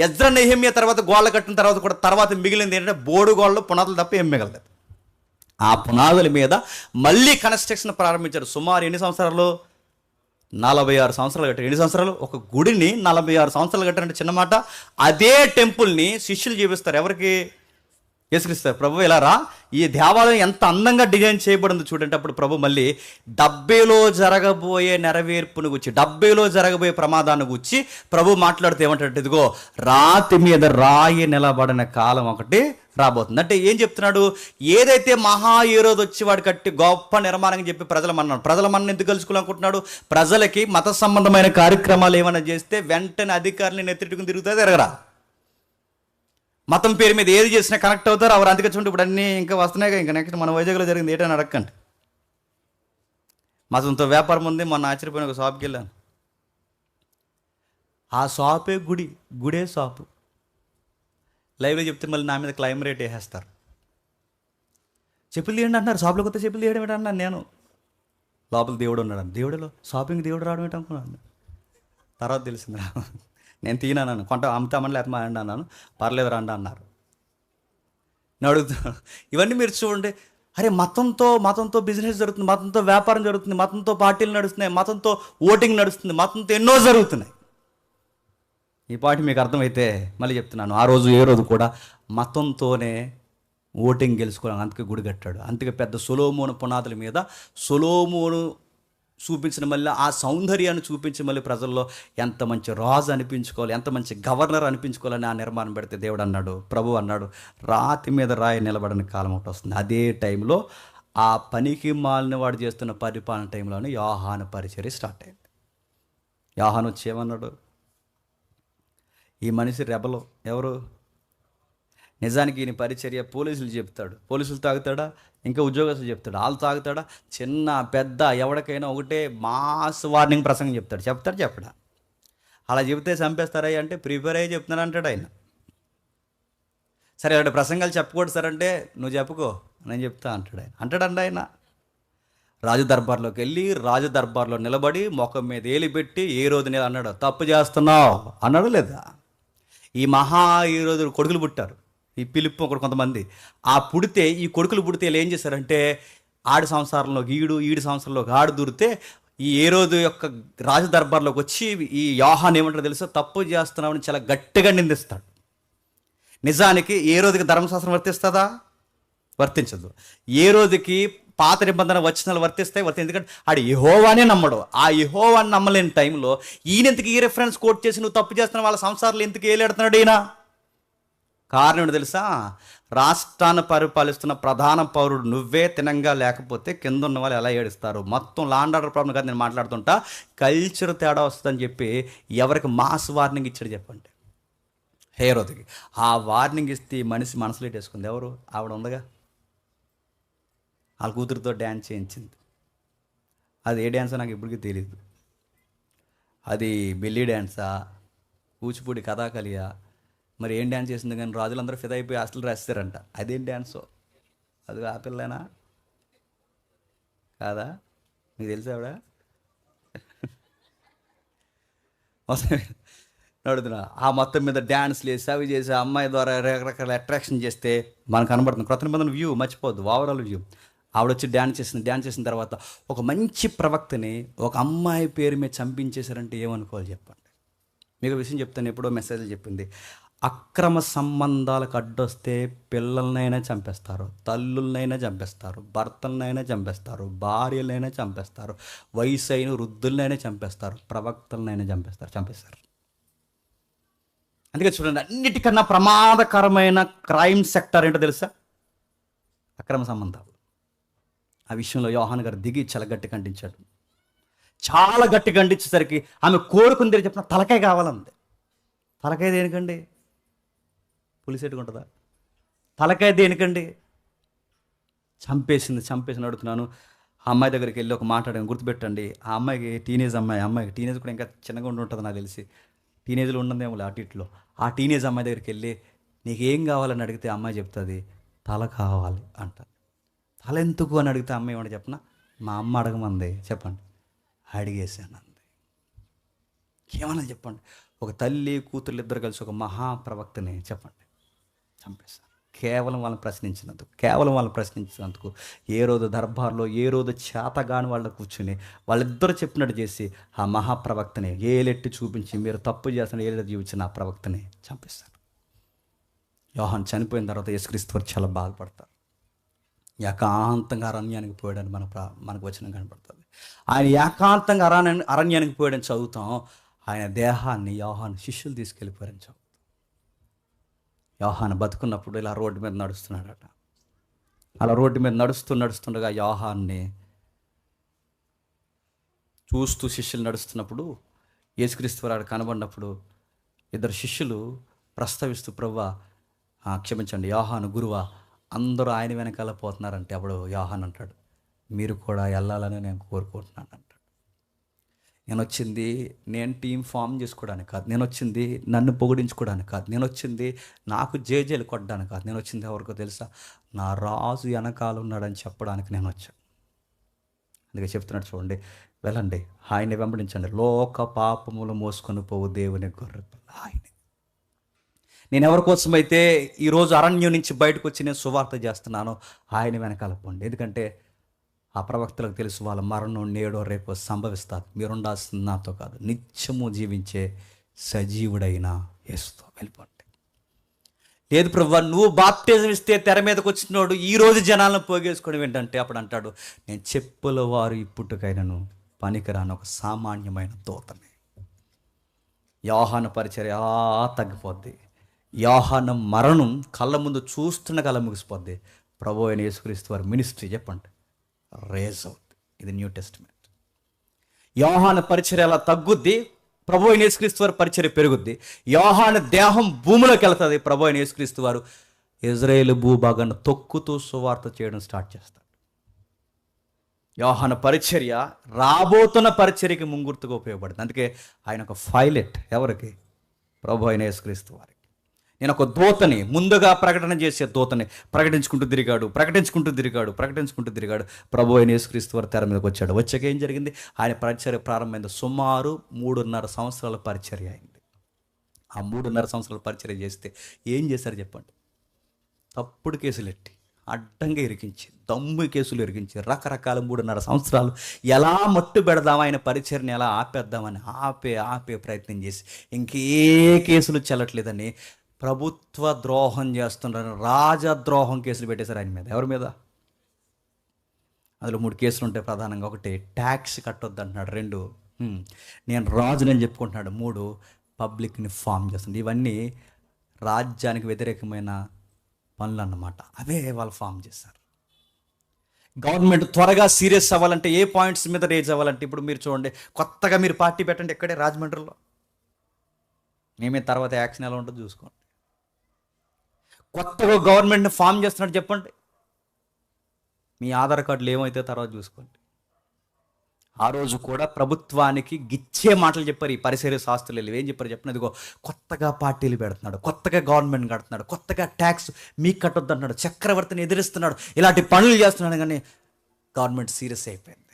[SPEAKER 1] ఎజ్రా నెహెమ్యా తర్వాత గోళ్ళ కట్టిన తర్వాత కూడా తర్వాత మిగిలింది ఏంటంటే బోడు గోళ్ళు, పునాదులు తప్ప ఏం మిగలలేదు. ఆ పునాదుల మీద మళ్ళీ కన్స్ట్రక్షన్ ప్రారంభించారు. సుమారు ఎన్ని సంవత్సరాలు? 46 సంవత్సరాలు కట్టారు. ఎన్ని సంవత్సరాలు? ఒక గుడిని 46 సంవత్సరాలు కట్టారంటే చిన్న మాట. అదే టెంపుల్ని శిష్యులు చూపిస్తారు. ఎవరికి? యేసుక్రీస్తు. ప్రభు ఇలా రా, ఈ దేవాలయం ఎంత అందంగా డిజైన్ చేయబడింది చూడండి. అప్పుడు ప్రభు మళ్ళీ 70లో జరగబోయే నెరవేర్పును గురించి, 70లో జరగబోయే ప్రమాదాన్ని గురించి ప్రభు మాట్లాడుతూ ఏమంటాడు? ఇదిగో రాతి మీద రాయి నిలబడిన కాలం ఒకటి రాబోతుంది. అంటే ఏం చెప్తున్నాడు? ఏదైతే మహా ఏ రోజు వచ్చి వాడు కట్టి గొప్ప నిర్మాణం చెప్పి ప్రజల మన్న ఎందుకు కలుసుకోవాలనుకుంటున్నాడు? ప్రజలకి మత సంబంధమైన కార్యక్రమాలు ఏమైనా చేస్తే వెంటనే అధికారులను నెత్తిట్టుకుని తిరుగుతుంది తిరగరా. మతం పేరు మీద ఏది చేసినా కనెక్ట్ అవుతారు ఎవరు. అందుకే చూడండి, ఇప్పుడు అన్నీ ఇంకా వస్తున్నాయి. ఇంకా నెక్స్ట్ మన వైజాగ్లో జరిగింది ఏంటని అడగండి. మతంతో వ్యాపారం ఉంది. మొన్న ఆశ్చర్యపోయిన ఒక షాప్కి వెళ్ళాను. ఆ షాపే గుడే షాపు. లైవ్లో చెప్తే మళ్ళీ నా మీద క్లైమ్ రేట్ వేసేస్తారు. చెప్పులు తీయండి అంటున్నారు. షాపులో కొత్త చెప్పులు తీయడం ఏంటన్నాను నేను. లోపల దేవుడు ఉన్నాడు. దేవుడిలో షాపింగ్ దేవుడు రావడం ఏంటనుకున్నాను. తర్వాత తెలిసింది. నేను తీయనన్నాను. కొంట అమ్ముతామని లేకపోతే అండి అన్నాను. పర్లేదు రండి అన్నారు. నేను అడుగుతున్నాను, ఇవన్నీ మీరు చూడండి. అరే మతంతో బిజినెస్ జరుగుతుంది, మతంతో వ్యాపారం జరుగుతుంది, మతంతో పార్టీలు నడుస్తున్నాయి, మతంతో ఓటింగ్ నడుస్తుంది, మతంతో ఎన్నో జరుగుతున్నాయి. ఈ పాయింట్ మీకు అర్థమైతే మళ్ళీ చెప్తున్నాను, ఆ రోజు ఏ రోజు కూడా మతంతోనే ఓటింగ్ గెలుచుకోవాలి. అందుకే గుడి కట్టాడు. అందుకే పెద్ద సొలొమోను పునాదుల మీద సొలొమోను చూపించిన మళ్ళీ ఆ సౌందర్యాన్ని చూపించి మళ్ళీ ప్రజల్లో ఎంత మంచి రాజు అనిపించుకోవాలి, ఎంత మంచి గవర్నర్ అనిపించుకోవాలని ఆ నిర్మాణం పెడితే దేవుడు అన్నాడు, ప్రభు అన్నాడు, రాతి మీద రాయి నిలబడిన కాలం ఒకటి వస్తుంది. అదే టైంలో ఆ పనికి మాలిన వాడు చేస్తున్న పరిపాలన టైంలోనే యోహాను పరిచర్య స్టార్ట్ అయింది. యోహాను వచ్చి ఏమన్నాడు? ఈ మనిషి రెబలు ఎవరు? నిజానికి ఈయన పరిచర్య పోలీసులు చెప్తాడు. పోలీసులు తాగుతాడా? ఇంకా ఉద్యోగస్తులు చెప్తాడు. వాళ్ళు తాగుతాడా? చిన్న పెద్ద ఎవరికైనా ఒకటే మాస్ వార్నింగ్ ప్రసంగం చెప్తాడు. చెప్పడా? అలా చెబితే చంపేస్తారా అంటే ప్రిపేర్ అయ్యి చెప్తున్నాడు అంటాడు ఆయన. సరే అలాంటి ప్రసంగాలు చెప్పకూడదు సార్ అంటే నువ్వు చెప్పుకో నేను చెప్తా అంటాడు ఆయన. అంటాడండి ఆయన. రాజు దర్బార్లోకి వెళ్ళి రాజు దర్బార్లో నిలబడి ముఖం మీద ఏలి పెట్టి ఏ రోజు నేను అన్నాడు, తప్పు చేస్తున్నావు అన్నాడు లేదా? ఈ మహా ఈ రోజు కొడుకులు పుట్టారు, ఈ పిలుపు ఒకడు కొంతమంది. ఆ పుడితే ఈ కొడుకులు పుడితే వీళ్ళు ఏం చేశారంటే, ఆడి సంసారంలోకి ఈడు సంవత్సరంలోకి ఆడు దూరితే ఈ ఏ రోజు యొక్క రాజు దర్బార్లోకి వచ్చి ఈ యోహాన్ ఏమంటారో తెలుసా, తప్పు చేస్తున్నామని చాలా గట్టిగా నిందిస్తాడు. నిజానికి ఏ రోజుకి ధర్మశాస్త్రం వర్తిస్తుందా? వర్తించదు. ఏ రోజుకి పాత నిబంధన వచనాలు వర్తిస్తాయి? ఎందుకంటే ఆడు యెహోవానే నమ్మడు. ఆ యెహోవాని నమ్మలేని టైంలో ఈయనెందుకు ఈ రెఫరెన్స్ కోట్ చేసి నువ్వు తప్పు చేస్తున్న వాళ్ళ సంసారాలు ఎందుకు ఏలాడుతున్నాడు ఈయన? కారణం ఏంటో తెలుసా? రాష్ట్రాన్ని పరిపాలిస్తున్న ప్రధాన పౌరుడు నువ్వే తినంగా లేకపోతే కింద ఉన్న వాళ్ళు ఎలా ఏడుస్తారు? మొత్తం లాండ్ ఆర్డర్ ప్రాబ్లం కాదు నేను మాట్లాడుతుంటా, కల్చర్ తేడా వస్తుందని చెప్పి ఎవరికి మాస్ వార్నింగ్ ఇచ్చాడు చెప్పండి? హేరోదికి. ఆ వార్నింగ్ ఇస్తే మనిషి మనసులో వేసుకుంది ఎవరు? ఆవిడ ఉందిగా, వాళ్ళ కూతురుతో డ్యాన్స్ చేయించింది. అది ఏ డ్యాన్సో నాకు ఇప్పటికీ తెలియదు. అది బెల్లీ డ్యాన్సా, కూచిపూడి కథాకళియా, మరి ఏం డ్యాన్స్ చేసింది? కానీ రాజులందరూ ఫిదా అయిపోయి హాస్టల్ రాస్తారంట. అదేం డ్యాన్సో? అది ఆ పిల్లనా కాదా? మీకు తెలుసా ఆవిడ? నడుతున్నా ఆ మొత్తం మీద డ్యాన్స్లు వేసి అవి చేసి అమ్మాయి ద్వారా రకరకాల అట్రాక్షన్ చేస్తే మనకు కనబడుతుంది. క్రొత్త నిబంధన వ్యూ మర్చిపోద్దు, ఓవరాల్ వ్యూ. ఆవిడ వచ్చి డ్యాన్స్ చేసిన తర్వాత ఒక మంచి ప్రవక్తని ఒక అమ్మాయి పేరు మీద చంపించేశారంటే ఏమనుకోవాలి చెప్పండి? మీకు విషయం చెప్తాను, ఎప్పుడో మెసేజ్లు చెప్పింది. అక్రమ సంబంధాలకు అడ్డొస్తే పిల్లలనైనా చంపేస్తారు, తల్లులనైనా చంపేస్తారు, భర్తలనైనా చంపేస్తారు, భార్యలనైనా చంపేస్తారు, వయసు అయిన వృద్ధులనైనా చంపేస్తారు, ప్రవక్తలనైనా చంపేస్తారు. అందుకే చూడండి, అన్నిటికన్నా ప్రమాదకరమైన క్రైమ్ సెక్టర్ ఏంటో తెలుసా? అక్రమ సంబంధాలు. ఆ విషయంలో యోహాన్ గారు దిగి చాలా గట్టి ఖండించాడు. చాలా గట్టి ఖండించేసరికి ఆమె కోరుకుంది చెప్పిన తలకాయ కావాలంది. తలకాయ దేనికండి? పులిసి ఎట్టుకుంటుందా? తలకాయ దేనికండి? చంపేసి అడుగుతున్నాను. ఆ అమ్మాయి దగ్గరికి వెళ్ళి ఒక మాట్లాడాను, గుర్తుపెట్టండి. ఆ అమ్మాయికి అమ్మాయికి టీనేజ్ కూడా ఇంకా చిన్నగా ఉంటుంది నాకు తెలిసి, టీనేజ్లో ఉండదేమో అటు ఇట్లో. ఆ టీనేజ్ అమ్మాయి దగ్గరికి వెళ్ళి నీకు ఏం కావాలని అడిగితే అమ్మాయి చెప్తుంది తల కావాలి అంట. తల ఎందుకు అని అడిగితే అమ్మాయి ఏమంటే చెప్పనా, మా అమ్మ అడగమంది చెప్పండి, అడిగేసాను అంది. ఏమన్నా చెప్పండి, ఒక తల్లి కూతురు ఇద్దరు కలిసి ఒక మహాప్రవక్తని చెప్పండి చంపేశారు. కేవలం వాళ్ళని ప్రశ్నించినందుకు ఏ రోజు దర్బార్లో ఏ రోజు చేతగాని వాళ్ళు కూర్చుని వాళ్ళిద్దరు చెప్పినట్టు చేసి ఆ మహాప్రవక్తని ఏలెట్టి చూపించి మీరు తప్పు చేస్తున్న ఏలెట్టి చూపించిన ఆ ప్రవక్తని చంపేశారు. యోహాన్ చనిపోయిన తర్వాత యేసుక్రీస్తు వారు చాలా బాధపడతారు. ఏకాంతంగా అరణ్యానికి పోయాడని మనకు వచనం కనపడుతుంది. ఆయన ఏకాంతంగా అరణ్యానికి పోయాడని చదువుతాం. ఆయన దేహాన్ని యోహాను శిష్యులు తీసుకెళ్ళిపోయారని చదువుతాం. యోహాను బతుకున్నప్పుడు ఇలా రోడ్డు మీద నడుస్తున్నాడట. అలా రోడ్డు మీద నడుస్తుండగా యోహాన్ని చూస్తూ శిష్యులు నడుస్తున్నప్పుడు యేసుక్రీస్తు వారు కనబడినప్పుడు ఇద్దరు శిష్యులు ప్రస్తావిస్తూ ప్రభువా క్షమించండి యోహాను గురువా అందరూ ఆయన వెనకాల పోతున్నారంటే అప్పుడు యోహాన్ అంటాడు మీరు కూడా వెళ్ళాలని నేను కోరుకుంటున్నాను అంటాడు. నేను టీం ఫామ్ చేసుకోవడానికి కాదు, నేను వచ్చింది నన్ను పొగిడించుకోవడానికి కాదు, నేను వచ్చింది నాకు జేజేలు కొట్టడానికి కాదు, నేను వచ్చింది ఎవరికో తెలుసా, నా రాజు వెనకాల ఉన్నాడని చెప్పడానికి నేను వచ్చాను. అందుకే చెప్తున్నాడు చూడండి, వెళ్ళండి ఆయన్ని వెంబడించండి, లోక పాపములు మోసుకొని పోవు దేవుని గొర్రెపిల్ల ఆయనే. నేను ఎవరి కోసమైతే ఈరోజు అరణ్యం నుంచి బయటకు వచ్చి నేను సువార్త చేస్తున్నానో ఆయన వెనకాల పోండి. ఎందుకంటే ఆ ప్రవక్తలకు తెలుసు వాళ్ళ మరణం నేడో రేపో సంభవిస్తారు. మీరు ఉండాల్సింది నాతో కాదు, నిత్యము జీవించే సజీవుడైన యేసుతో వెళ్ళిపోండి. లేదు ప్రభువా నువ్వు బాప్టిజం ఇస్తే తెర మీదకి వచ్చినోడు ఈరోజు జనాలను పోగేసుకొని ఏంటంటే అప్పుడు అంటాడు నేను చెప్పుల వారు ఇప్పుటికైనాను పనికిరాని ఒక సామాన్యమైన దూతని. యోహాను పరిచర్య తగ్గిపోద్ది. యోహాను మరణం కళ్ళ ముందు చూస్తున్న కళ్ళ ముగిసిపోద్ది. ప్రభు అయిన యేసుక్రీస్తు వారి మినిస్ట్రీ చెప్పండి రేజ్ అవుద్ది. ఇది న్యూ టెస్టిమెంట్. యోహాను పరిచర్య అలా తగ్గుద్ది, ప్రభు అయిన యేసుక్రీస్తు వారి పరిచర్య పెరుగుద్ది. యోహాను దేహం భూమిలోకి వెళ్తుంది, ప్రభు అయిన యేసుక్రీస్తు వారు ఇజ్రాయేలు భూభాగాన్ని తొక్కుతూ సువార్త చేయడం స్టార్ట్ చేస్తాడు. యోహాను పరిచర్య రాబోతున్న పరిచర్యకి ముంగుర్తుగా ఉపయోగపడుతుంది. అందుకే ఆయన ఒక పైలట్ ఎవరికి? ప్రభు అయిన యేసుక్రీస్తు వారికి. నేను ఒక దూతని, ముందుగా ప్రకటన చేసే దూతని. ప్రకటించుకుంటూ తిరిగాడు. ప్రభు అయిన యేసుక్రీస్తు వారు తెర మీదకి వచ్చాడు. వచ్చాక ఏం జరిగింది? ఆయన పరిచర్య ప్రారంభమైంది. సుమారు 3.5 సంవత్సరాల పరిచర్య అయింది. ఆ 3.5 సంవత్సరాల పరిచర్య చేస్తే ఏం చేశారు చెప్పండి? తప్పుడు కేసులు ఎట్టి, అడ్డంగా ఇరికించి, దమ్ము కేసులు ఇరికించి, రకరకాల 3.5 సంవత్సరాలు ఎలా మట్టు పెడదాం, ఆయన పరిచర్ని ఎలా ఆపేద్దామని ఆపే ప్రయత్నం చేసి ఇంకే కేసులు చెల్లట్లేదని ప్రభుత్వ ద్రోహం చేస్తున్నారని రాజద్రోహం కేసులు పెట్టేశారు ఆయన మీద. ఎవరి మీద? అందులో 3 కేసులు ఉంటాయి ప్రధానంగా. 1, ట్యాక్స్ కట్టొద్దు అంటున్నాడు. 2, నేను రాజునని చెప్పుకుంటున్నాడు. 3, పబ్లిక్ని ఫామ్ చేస్తుంది. ఇవన్నీ రాజ్యానికి వ్యతిరేకమైన పనులు అన్నమాట. అవే వాళ్ళు ఫామ్ చేశారు. గవర్నమెంట్ త్వరగా సీరియస్ అవ్వాలంటే ఏ పాయింట్స్ మీద రేజ్ అవ్వాలంటే, ఇప్పుడు మీరు చూడండి, కొత్తగా మీరు పార్టీ పెట్టండి ఎక్కడే, రాజమండ్రిలో. మేమే తర్వాత యాక్షన్ ఎలా ఉంటుందో చూసుకోండి. కొత్తగా గవర్నమెంట్ని ఫామ్ చేస్తున్నట్టు చెప్పండి, మీ ఆధార్ కార్డులు ఏమైతే తర్వాత చూసుకోండి. ఆ రోజు కూడా ప్రభుత్వానికి గిచ్చే మాటలు చెప్పారు ఈ పరిసర శాస్త్రులు. ఏం చెప్పారు చెప్పండి? ఇదిగో కొత్తగా పార్టీలు పెడుతున్నాడు, కొత్తగా గవర్నమెంట్ కడుతున్నాడు, కొత్తగా ట్యాక్స్ మీకు కట్టొద్దు అంటున్నాడు, చక్రవర్తిని ఎదిరిస్తున్నాడు, ఇలాంటి పనులు చేస్తున్నాడు. కానీ గవర్నమెంట్ సీరియస్ అయిపోయింది.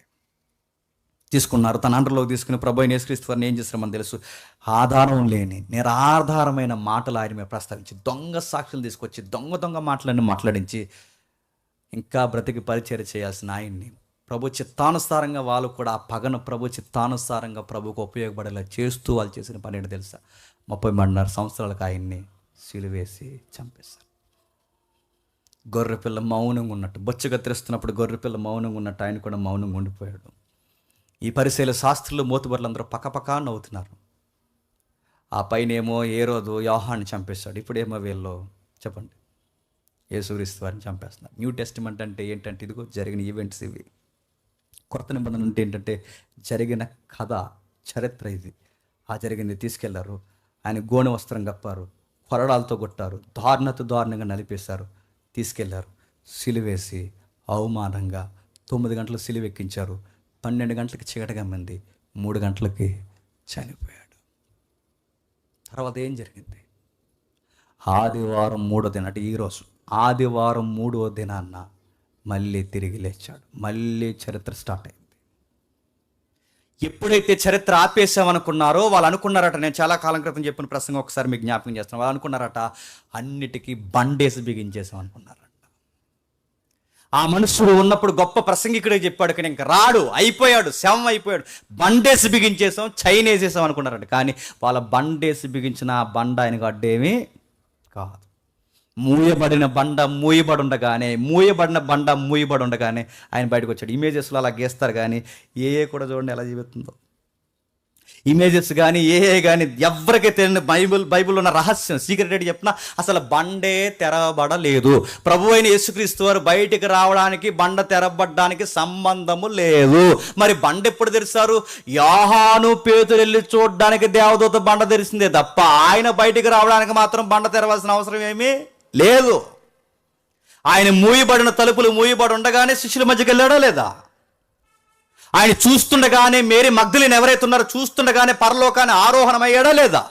[SPEAKER 1] తీసుకున్నారు, తన అండర్లోకి తీసుకుని ప్రభు అయిన యేసుక్రీస్తు వారిని ఏం చేస్తారో మనకు తెలుసు. ఆధారం లేని నిరాధారమైన మాటలు ఆయన మీద ప్రస్తావించి, దొంగ సాక్షులు తీసుకొచ్చి, దొంగ మాటలన్నీ మాట్లాడించి, ఇంకా బ్రతికి పరిచర్య చేయాల్సిన ఆయన్ని ప్రభు చిత్తానుసారంగా వాళ్ళు కూడా ఆ పగను ప్రభు చిత్తానుసారంగా ప్రభుకు ఉపయోగపడేలా చేస్తూ వాళ్ళు చేసిన పని ఏంటో తెలుసా? 33.5 సంవత్సరాలకు ఆయన్ని సిలువేసి చంపేశారు. గొర్రెపిల్ల మౌనంగా ఉన్నట్టు, బొచ్చుగా తెరుస్తున్నప్పుడు గొర్రెపిల్ల మౌనంగా ఉన్నట్టు ఆయన కూడా మౌనంగా ఉండిపోయాడు. ఈ పరిశీల శాస్త్రులు మోతుబర్లందరూ పక్కపక్క నవ్వుతున్నారు. ఆ పైనేమో ఏ రోజు యోహాన్ని చంపేశాడు, ఇప్పుడేమో వీళ్ళు చెప్పండి యేసుక్రీస్తు వారిని చంపేస్తున్నారు. న్యూ టెస్టిమెంట్ అంటే ఏంటంటే ఇదిగో జరిగిన ఈవెంట్స్ ఇవి. కొత్త నిబంధన అంటే ఏంటంటే జరిగిన కథ, చరిత్ర ఇది. ఆ జరిగింది తీసుకెళ్లారు, ఆయన గోనె వస్త్రం కప్పారు, కొరడాలతో కొట్టారు, దారుణంగా నలిపేశారు, తీసుకెళ్లారు, సిలువేసి అవమానంగా 9 గంటలు సిలువెక్కించారు. 12 గంటలకి చీకటిగా మంది, 3 గంటలకి చనిపోయాడు. తర్వాత ఏం జరిగింది? ఆదివారం 3వ దినం, అంటే ఈరోజు ఆదివారం 3వ దినాన్న మళ్ళీ తిరిగి లేచాడు. మళ్ళీ చరిత్ర స్టార్ట్ అయింది. ఎప్పుడైతే చరిత్ర ఆపేసామనుకున్నారో వాళ్ళు అనుకున్నారట, నేను చాలా కాలం క్రితం చెప్పిన ప్రసంగం ఒకసారి మీకు జ్ఞాపకం చేస్తున్నాను. వాళ్ళు అనుకున్నారట అన్నిటికీ బండేసి బిగించేసాం అనుకున్నారట. ఆ మనుషుడు ఉన్నప్పుడు గొప్ప ప్రసంగికుడే చెప్పాడు, కానీ ఇంకా రాడు, అయిపోయాడు, శవం అయిపోయాడు, బండేసి బిగించేసాం, చైన్ వేసేసాం అనుకున్నారట. కానీ వాళ్ళ బండేసి బిగించిన ఆ బండ ఆయనకు అడ్డేమీ కాదు. మూయబడిన బండ మూయబడి ఉండగానే ఆయన బయటకు వచ్చాడు. ఇమేజెస్లో అలా గీస్తారు, కానీ కూడా చూడండి ఎలా జీవిస్తుందో. ఇమేజెస్ కానీ కానీ ఎవరికి తెలియని బైబిల్లో ఉన్న రహస్యం, సీక్రెట్ ఏంటి చెప్పినా, అసలు బండే తెరవబడలేదు. ప్రభు అయిన యేసుక్రీస్తు వారు బయటికి రావడానికి బండ తెరవబడ్డానికి సంబంధము లేదు. మరి బండ ఎప్పుడు తెరిచారు? యోహాను పేతురు వెళ్ళి చూడడానికి దేవదూత బండ తెరిచిందే తప్ప ఆయన బయటికి రావడానికి మాత్రం బండ తెరవాల్సిన అవసరం ఏమీ లేదు. ఆయన మూయబడిన తలుపులు మూయబడి ఉండగానే శిష్యుల మధ్యకి వెళ్ళాడా లేదా? ఆయన చూస్తుండగానే మేరీ మగ్దలిని ఎవరైతే ఉన్నారో చూస్తుండగానే పరలోకాన్ని ఆరోహణమయ్యాడా లేదా?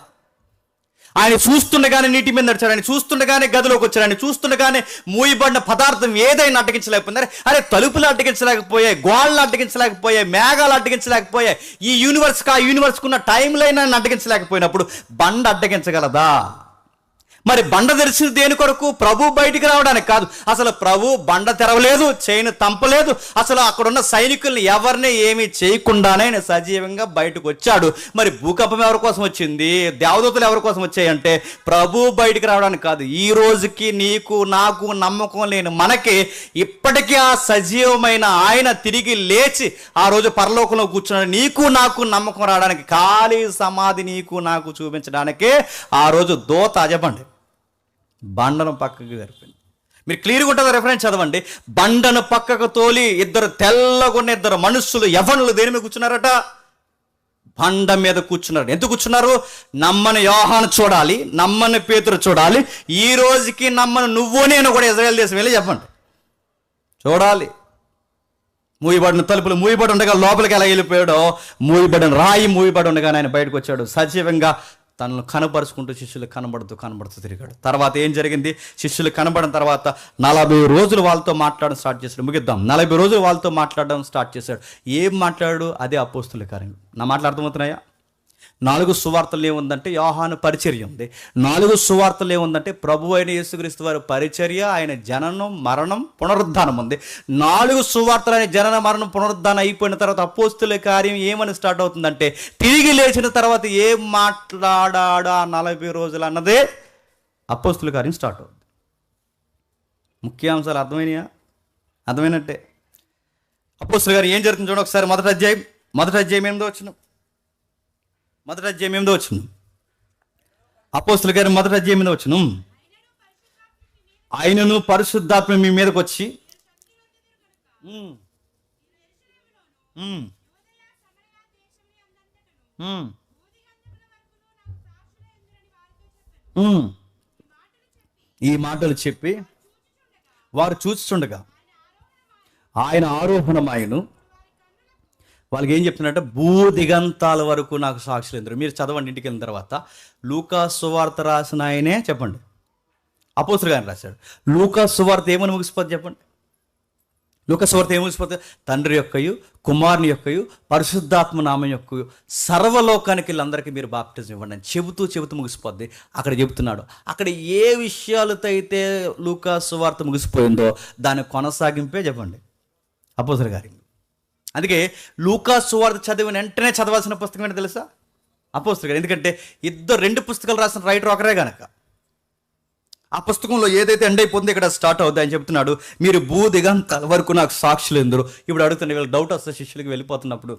[SPEAKER 1] ఆయన చూస్తుండగానే నీటి మీద నడిచాడు, ఆయన చూస్తుండగానే గదిలోకి వచ్చాడు, ఆయన చూస్తుండగానే మూయబడిన పదార్థం ఏదైనా అడ్డగించలేకపోయినారు. అరే తలుపులు అడ్డగించలేకపోయాయి, గోడలు అడ్డగించలేకపోయాయి, మేఘాలు అడ్డగించలేకపోయాయి, ఈ యూనివర్స్కి ఆ యూనివర్స్కి ఉన్న టైం లైన్ అడ్డగించలేకపోయినప్పుడు బండ అడ్డగించగలదా? మరి బండ తెరిచింది దేని కొరకు? ప్రభు బయటికి రావడానికి కాదు. అసలు ప్రభు బండ తెరవలేదు, చైన్ తంపలేదు, అసలు అక్కడున్న సైనికుల్ని ఎవరిని ఏమీ చేయకుండానే సజీవంగా బయటకు వచ్చాడు. మరి భూకంపం ఎవరి కోసం వచ్చింది? దేవదూతలు ఎవరి కోసం వచ్చాయంటే ప్రభు బయటికి రావడానికి కాదు. ఈ రోజుకి నీకు నాకు నమ్మకం లేని మనకి ఇప్పటికీ ఆ సజీవమైన ఆయన తిరిగి లేచి ఆ రోజు పరలోకంలో కూర్చున్నాడు. నీకు నాకు నమ్మకం రావడానికి, ఖాళీ సమాధి నీకు నాకు చూపించడానికే ఆ రోజు దూత అజబండి బండను పక్కకు జరిపింది. మీరు క్లియర్గా ఉంటుంది, రెఫరెన్స్ చదవండి. బండను పక్కకు తోలి తెల్లగొన్న ఇద్దరు మనుషులు యవ్వనులు దేని మీద కూర్చున్నారట? బండ మీద కూర్చున్నారు. ఎందుకు కూర్చున్నారు? నమ్మని యోహాను చూడాలి, నమ్మని పేతురు చూడాలి. ఈ రోజుకి నమ్మని నువ్వు నేను కూడా ఇజ్రాయేల్ దేశం వెళ్ళి చెప్పండి చూడాలి. మూయబడిన తలుపులు మూయబడి ఉండగా లోపలికి ఎలా వెళ్ళిపోయాడో, మూయబడిన రాయి మూయబడి ఉండగానే ఆయన బయటకు వచ్చాడు. సజీవంగా తనను కనబరుచుకుంటూ శిష్యులు కనబడుతూ తిరిగాడు. తర్వాత ఏం జరిగింది? శిష్యులు కనబడిన తర్వాత 40 రోజులు వాళ్ళతో మాట్లాడడం స్టార్ట్ చేశాడు. ముగిద్దాం. 40 రోజులు వాళ్ళతో మాట్లాడడం స్టార్ట్ చేశాడు. ఏం మాట్లాడాడు? అదే అపోస్తుల కార్యం. నా మాటలు అర్థమవుతున్నాయా? 4 సువార్తలు ఏముందంటే యోహాను పరిచర్య ఉంది. 4 సువార్తలు ఏముందంటే ప్రభు అయిన యేసుక్రీస్తు వారి పరిచర్య, ఆయన జననం, మరణం, పునరుద్ధానం ఉంది. 4 సువార్తలు ఆయన జనన, మరణం, పునరుద్ధానం అయిపోయిన తర్వాత అపోస్తుల కార్యం ఏమని స్టార్ట్ అవుతుందంటే తిరిగి లేచిన తర్వాత ఏం మాట్లాడా 40 రోజులు అన్నదే అపోస్తుల కార్యం స్టార్ట్ అవుతుంది. ముఖ్యాంశాలు అర్థమైనట్టే. అపోస్తుల గారు ఏం జరుగుతుంది చూడండి ఒకసారి. మొదటి అధ్యాయం 8వ వచనం. అపోస్తుల గారి మొదటి అధ్యాయం 8వ వచనం. ఆయనను పరిశుద్ధాత్మ మీ మీదకి వచ్చి ఈ మాటలు చెప్పి వారు చూస్తుండగా ఆయన ఆరోహణమాయను. వాళ్ళకి ఏం చెప్తున్నట్టే భూదిగంతాల వరకు నాకు సాక్షులు ఎందరు. మీరు చదవండి ఇంటికి వెళ్ళిన తర్వాత. లూకా సువార్త రాసిన ఆయనే చెప్పండి, అపోస్తుల గారిని రాశాడు. లూకా సువార్త ఏమని ముగిసిపోతుంది చెప్పండి? లూకా సువార్త ఏమి ముగిసిపోతుంది? తండ్రి యొక్కయు, కుమారుని యొక్కయు, పరిశుద్ధాత్మ నామం యొక్కయు సర్వలోకానికి వీళ్ళందరికీ మీరు బాప్టిజం ఇవ్వండి అని చెబుతూ ముగిసిపోద్ది. అక్కడ చెబుతున్నాడు. అక్కడ ఏ విషయాలతో అయితే లూకా సువార్త ముగిసిపోయిందో దాని కొనసాగింపే చెప్పండి అపోస్తుల గారి. అందుకే లూకా సువార్త చదివిన వెంటనే చదవాల్సిన పుస్తకం ఏంటో తెలుసా? అపోస్తుల గారు. ఎందుకంటే 2 పుస్తకాలు రాసిన రైటర్ ఒకరే కనుక ఆ పుస్తకంలో ఏదైతే ఎండ్ అయిపోతుందో ఇక్కడ స్టార్ట్ అవుతుంది. అని చెప్తున్నాడు మీరు భూదిగంతాల వరకు నాకు సాక్షులు ఎందరు. ఇప్పుడు అడుగుతున్నా, వీళ్ళకి డౌట్ వస్తుంది శిష్యులకి వెళ్ళిపోతున్నప్పుడు,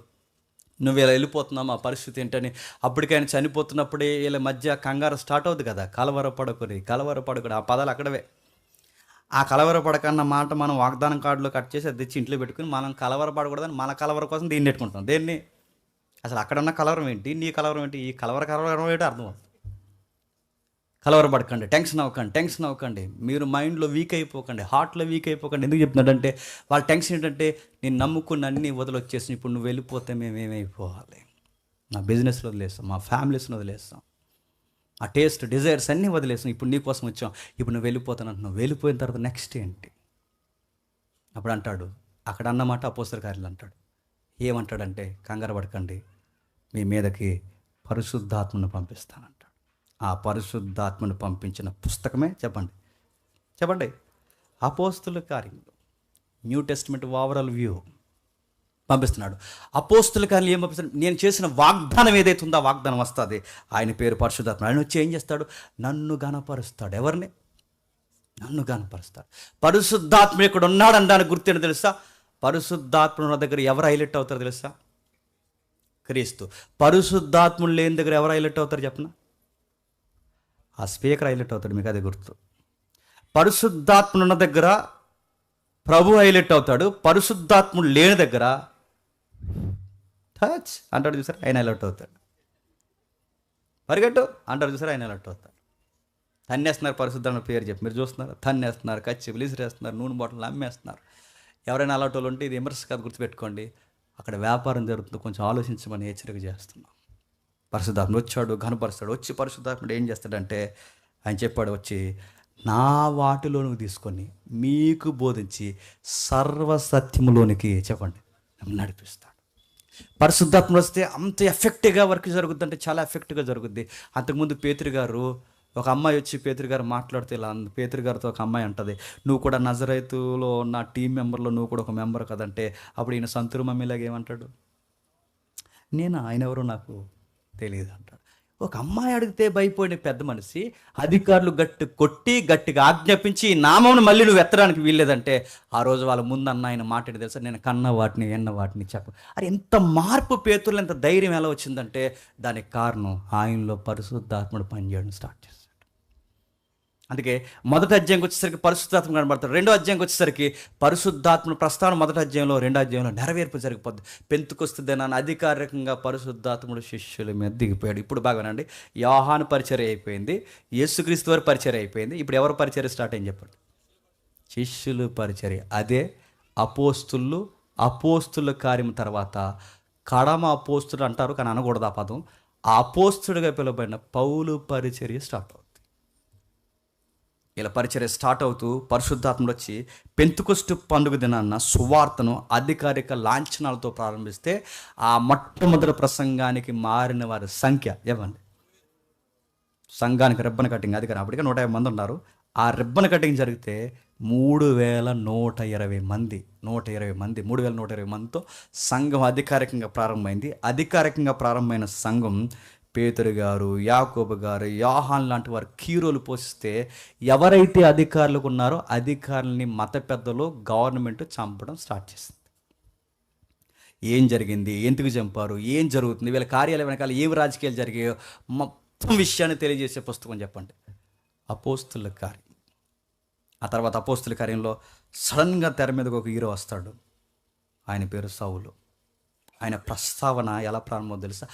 [SPEAKER 1] నువ్వు ఇలా వెళ్ళిపోతున్నావు ఆ పరిస్థితి ఏంటని. అప్పటికైనా చనిపోతున్నప్పుడే వీళ్ళ మధ్య కంగారు స్టార్ట్ అవుతుంది కదా. కలవరపడకుని ఆ పదాలు అక్కడవే. ఆ కలవరపడకన్న మాట మనం వాగ్దానం కార్డులో కట్ చేసి అది తెచ్చి ఇంట్లో పెట్టుకుని మనం కలవరపడకూడదని మన కలవర కోసం దీన్ని పెట్టుకుంటాం. దేన్ని? అసలు అక్కడున్న కలవరం ఏంటి, నీ కలవరం ఏంటి, ఈ కలవరం ఏంటో అర్థం అవుతుంది. కలవరపడకండి, టెన్షన్ అవ్వకండి, మీరు మైండ్లో వీక్ అయిపోకండి, హార్ట్లో వీక్ అయిపోకండి. ఎందుకు చెప్తున్నాడంటే వాళ్ళ టెన్షన్ ఏంటంటే నేను నమ్ముకున్న అన్ని వదిలొచ్చేసి ఇప్పుడు నువ్వు వెళ్ళిపోతే మేము ఏమైపోవాలి, నా బిజినెస్లో వదిలేస్తాం, మా ఫ్యామిలీస్ని వదిలేస్తాం, ఆ టేస్ట్ డిజైర్స్ అన్నీ వదిలేసాం, ఇప్పుడు నీ కోసం వచ్చాం, ఇప్పుడు నువ్వు వెళ్ళిపోతాను అంటున్నావు. వెళ్ళిపోయిన తర్వాత నెక్స్ట్ ఏంటి? అప్పుడు అంటాడు, అక్కడ అన్నమాట అపోస్తల కార్యాలు అంటాడు. ఏమంటాడంటే కంగారు పడకండి, మీ మీదకి పరిశుద్ధాత్మను పంపిస్తానంటాడు. ఆ పరిశుద్ధాత్మను పంపించిన పుస్తకమే చెప్పండి అపోస్తల కార్యములు. న్యూ టెస్టిమెంట్ ఓవరాల్ వ్యూ పంపిస్తున్నాడు. అపోస్తల కార్యాలు ఏం పంపిస్తాడు? నేను చేసిన వాగ్దానం ఏదైతే ఉందో ఆ వాగ్దానం వస్తుంది. ఆయన పేరు పరిశుద్ధాత్మ. ఆయన వచ్చి ఏం చేస్తాడు? నన్ను గణపరుస్తాడు. ఎవరిని? నన్ను గణపరుస్తాడు. పరిశుద్ధాత్మ ఇక్కడ ఉన్నాడని దానికి గుర్తేంటో తెలుసా? పరిశుద్ధాత్మ ఉన్న దగ్గర ఎవరు హైలైట్ అవుతారో తెలుసా? క్రీస్తు. పరిశుద్ధాత్ములు లేని దగ్గర ఎవరు హైలైట్ అవుతారు చెప్పనా? ఆ స్పీకర్ హైలైట్ అవుతాడు. మీకు అదే గుర్తు. పరిశుద్ధాత్మ ఉన్న దగ్గర ప్రభు హైలైట్ అవుతాడు. పరిశుద్ధాత్ముడు లేని దగ్గర టచ్ అంటాడు చూసారు, ఆయన హైలైట్ అవుతాడు. పరిగెట్టు అంటారు చూసారు, ఆయన హైలైట్ అవుతాడు. తన్నేస్తున్నారు పరిశుద్ధాత్మ పేరు చెప్పి, మీరు చూస్తున్నారు. తన్నేస్తున్నారు, కచ్చి విసిరేస్తున్నారు, నూనె బాటిల్ అమ్మేస్తున్నారు. ఎవరైనా అలాంటి వాళ్ళు ఉంటే ఇది విమర్శ కాదు, గుర్తుపెట్టుకోండి. అక్కడ వ్యాపారం జరుగుతుంది, కొంచెం ఆలోచించమని హెచ్చరిక చేస్తున్నాం. పరిశుద్ధాత్మ వచ్చాడు, ఘనపరుస్తాడు. వచ్చి పరిశుద్ధాత్ముడు ఏం చేస్తాడంటే ఆయన చెప్పాడు, వచ్చి నా వాటిలోనికి తీసుకొని మీకు బోధించి సర్వసత్యములోనికి చెప్పండి నడిపిస్తాడు. పరిశుద్ధాత్మ వస్తే అంత ఎఫెక్టివ్గా వర్క్ జరుగుద్ది, అంటే చాలా ఎఫెక్టివ్గా జరుగుద్ది. అంతకుముందు పేతురు గారు, ఒక అమ్మాయి వచ్చి పేతురు గారు మాట్లాడితే ఇలా పేతురు గారితో ఒక అమ్మాయి అంటది, నువ్వు కూడా నజరైతులో నా టీం మెంబర్లో నువ్వు కూడా ఒక మెంబర్ కదంటే, అప్పుడు ఈయన సంతురు మమ్మీలాగా ఏమంటాడు? ఆయన ఎవరో నాకు తెలియదు అంటాడు. ఒక అమ్మాయి అడిగితే భయపోయిన పెద్ద మనిషి అధికారులు గట్టిగా ఆజ్ఞాపించి ఈ నామమును మళ్ళీ నువ్వు ఎత్తడానికి వీల్లేదంటే ఆ రోజు వాళ్ళ ముందు ఆయన మాట్లాడి తెలుసా, నేను కన్న వాటిని ఎన్న వాటిని చెప్పు. అది ఎంత మార్పు పేతుర్లు, ఎంత ధైర్యం ఎలా వచ్చిందంటే దానికి కారణం ఆయనలో పరిశుద్ధాత్ముడు పనిచేయడం స్టార్ట్ చేస్తాడు. అందుకే మొదటి అధ్యాయంకి వచ్చేసరికి పరిశుద్ధాత్మ కనబడతాడు. రెండో అధ్యాయంకి వచ్చేసరికి పరిశుద్ధాత్మ ప్రస్థానం మొదటి అధ్యాయంలో, రెండో అధ్యాయంలో నెరవేర్పు జరిగిపోద్ది. పెంతుకొస్తుంది నన్ను అధికారికంగా పరిశుద్ధాత్ముడు శిష్యుల మీద దిగిపోయాడు. ఇప్పుడు బాగానండి, యోహాను పరిచర్య అయిపోయింది, యేసుక్రీస్తు వారి పరిచర్య అయిపోయింది. ఇప్పుడు ఎవరు పరిచర్య స్టార్ట్ అయింది చెప్పండి? శిష్యులు పరిచర్య. అదే అపోస్తుల కార్యం తర్వాత కడమ అపోస్తులు అంటారు, కానీ అనకూడదు ఆ పదం. ఆ అపోస్తుడిగా పిలువబడిన పౌలు పరిచర్య స్టార్ట్ అవుతుంది. ఇలా పరిచర్య స్టార్ట్ అవుతూ పరిశుద్ధాత్ముడు వచ్చి పెంతుకొస్తు పండుగ దినాన్న సువార్తను అధికారిక లాంఛనాలతో ప్రారంభిస్తే ఆ మొట్టమొదటి ప్రసంగానికి మారిన వారి సంఖ్య ఏమండి? సంఘానికి రిబ్బన్ కటింగ్ అధికారం అప్పటికే 150 మంది ఉన్నారు. ఆ రిబ్బన్ కటింగ్ జరిగితే 3120 మంది 3120 మందితో సంఘం అధికారికంగా ప్రారంభమైంది. అధికారికంగా ప్రారంభమైన సంఘం పేతురు గారు, యాకోబు గారు, యోహాన్ లాంటి వారు కీరోలు పోషిస్తే ఎవరైతే అధికారులకు ఉన్నారో అధికారులని మత పెద్దలు గవర్నమెంట్ చంపడం స్టార్ట్ చేసింది. ఏం జరిగింది, ఎందుకు చంపారు, ఏం జరుగుతుంది, వీళ్ళ కార్యాలయం వెనకాల ఏమి రాజకీయాలు జరిగాయో మొత్తం విషయాన్ని తెలియజేసే పుస్తకం చెప్పండి, అపోస్తుల కార్యం. ఆ తర్వాత అపోస్తుల కార్యంలో సడన్గా తెర మీదకి ఒక హీరో వస్తాడు. ఆయన పేరు సౌలు. ఆయన ప్రస్తావన ఎలా ప్రారంభమో తెలుసా?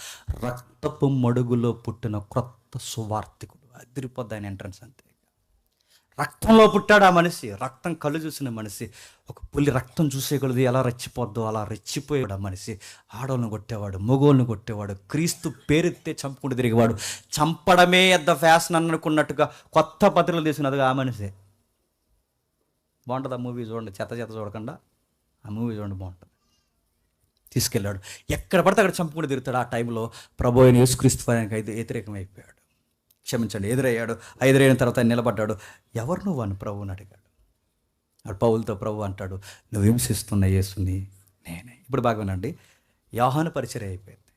[SPEAKER 1] రక్తపు మడుగులో పుట్టిన క్రొత్త సువార్తికుడు. అదిరిపోద్ది ఆయన ఎంట్రన్స్. అంతే, రక్తంలో పుట్టాడు ఆ మనిషి. రక్తం కళ్ళు చూసిన మనిషి. ఒక పులి రక్తం చూసేయగలదు, ఎలా రెచ్చిపోద్దో అలా రెచ్చిపోయాడు ఆ మనిషి. ఆడోళ్ళని కొట్టేవాడు, మగోళ్ళని కొట్టేవాడు, క్రీస్తు పేరెత్తే చంపుకుంటూ తిరిగేవాడు. చంపడమే పెద్ద ఫ్యాషన్ అనుకున్నట్టుగా కొత్త పత్రికలు తీసినదిగా ఆ మనిషి. బాగుంటుంది ఆ మూవీ, చూడండి. చెత్త చూడకుండా ఆ మూవీ చూడండి, బాగుంటుంది. తీసుకెళ్ళాడు, ఎక్కడ పడితే అక్కడ చంపుకుంటూ తిరుగుతాడు. ఆ టైంలో ప్రభు అయిన యేసుక్రీస్తు వారికి వ్యతిరేకం అయిపోయాడు. క్షమించండి, ఎదురయ్యాడు. ఎదురైన తర్వాత ఆయన నిలబడ్డాడు. ఎవరు నువ్వు అని ప్రభువుని అడిగాడు. అప్పుడు పౌలుతో ప్రభు అంటాడు, నువ్వు హింసిస్తున్న యేసుని నేనే. ఇప్పుడు బాగా వినండి. యోహాను పరిచర్య అయిపోయింది,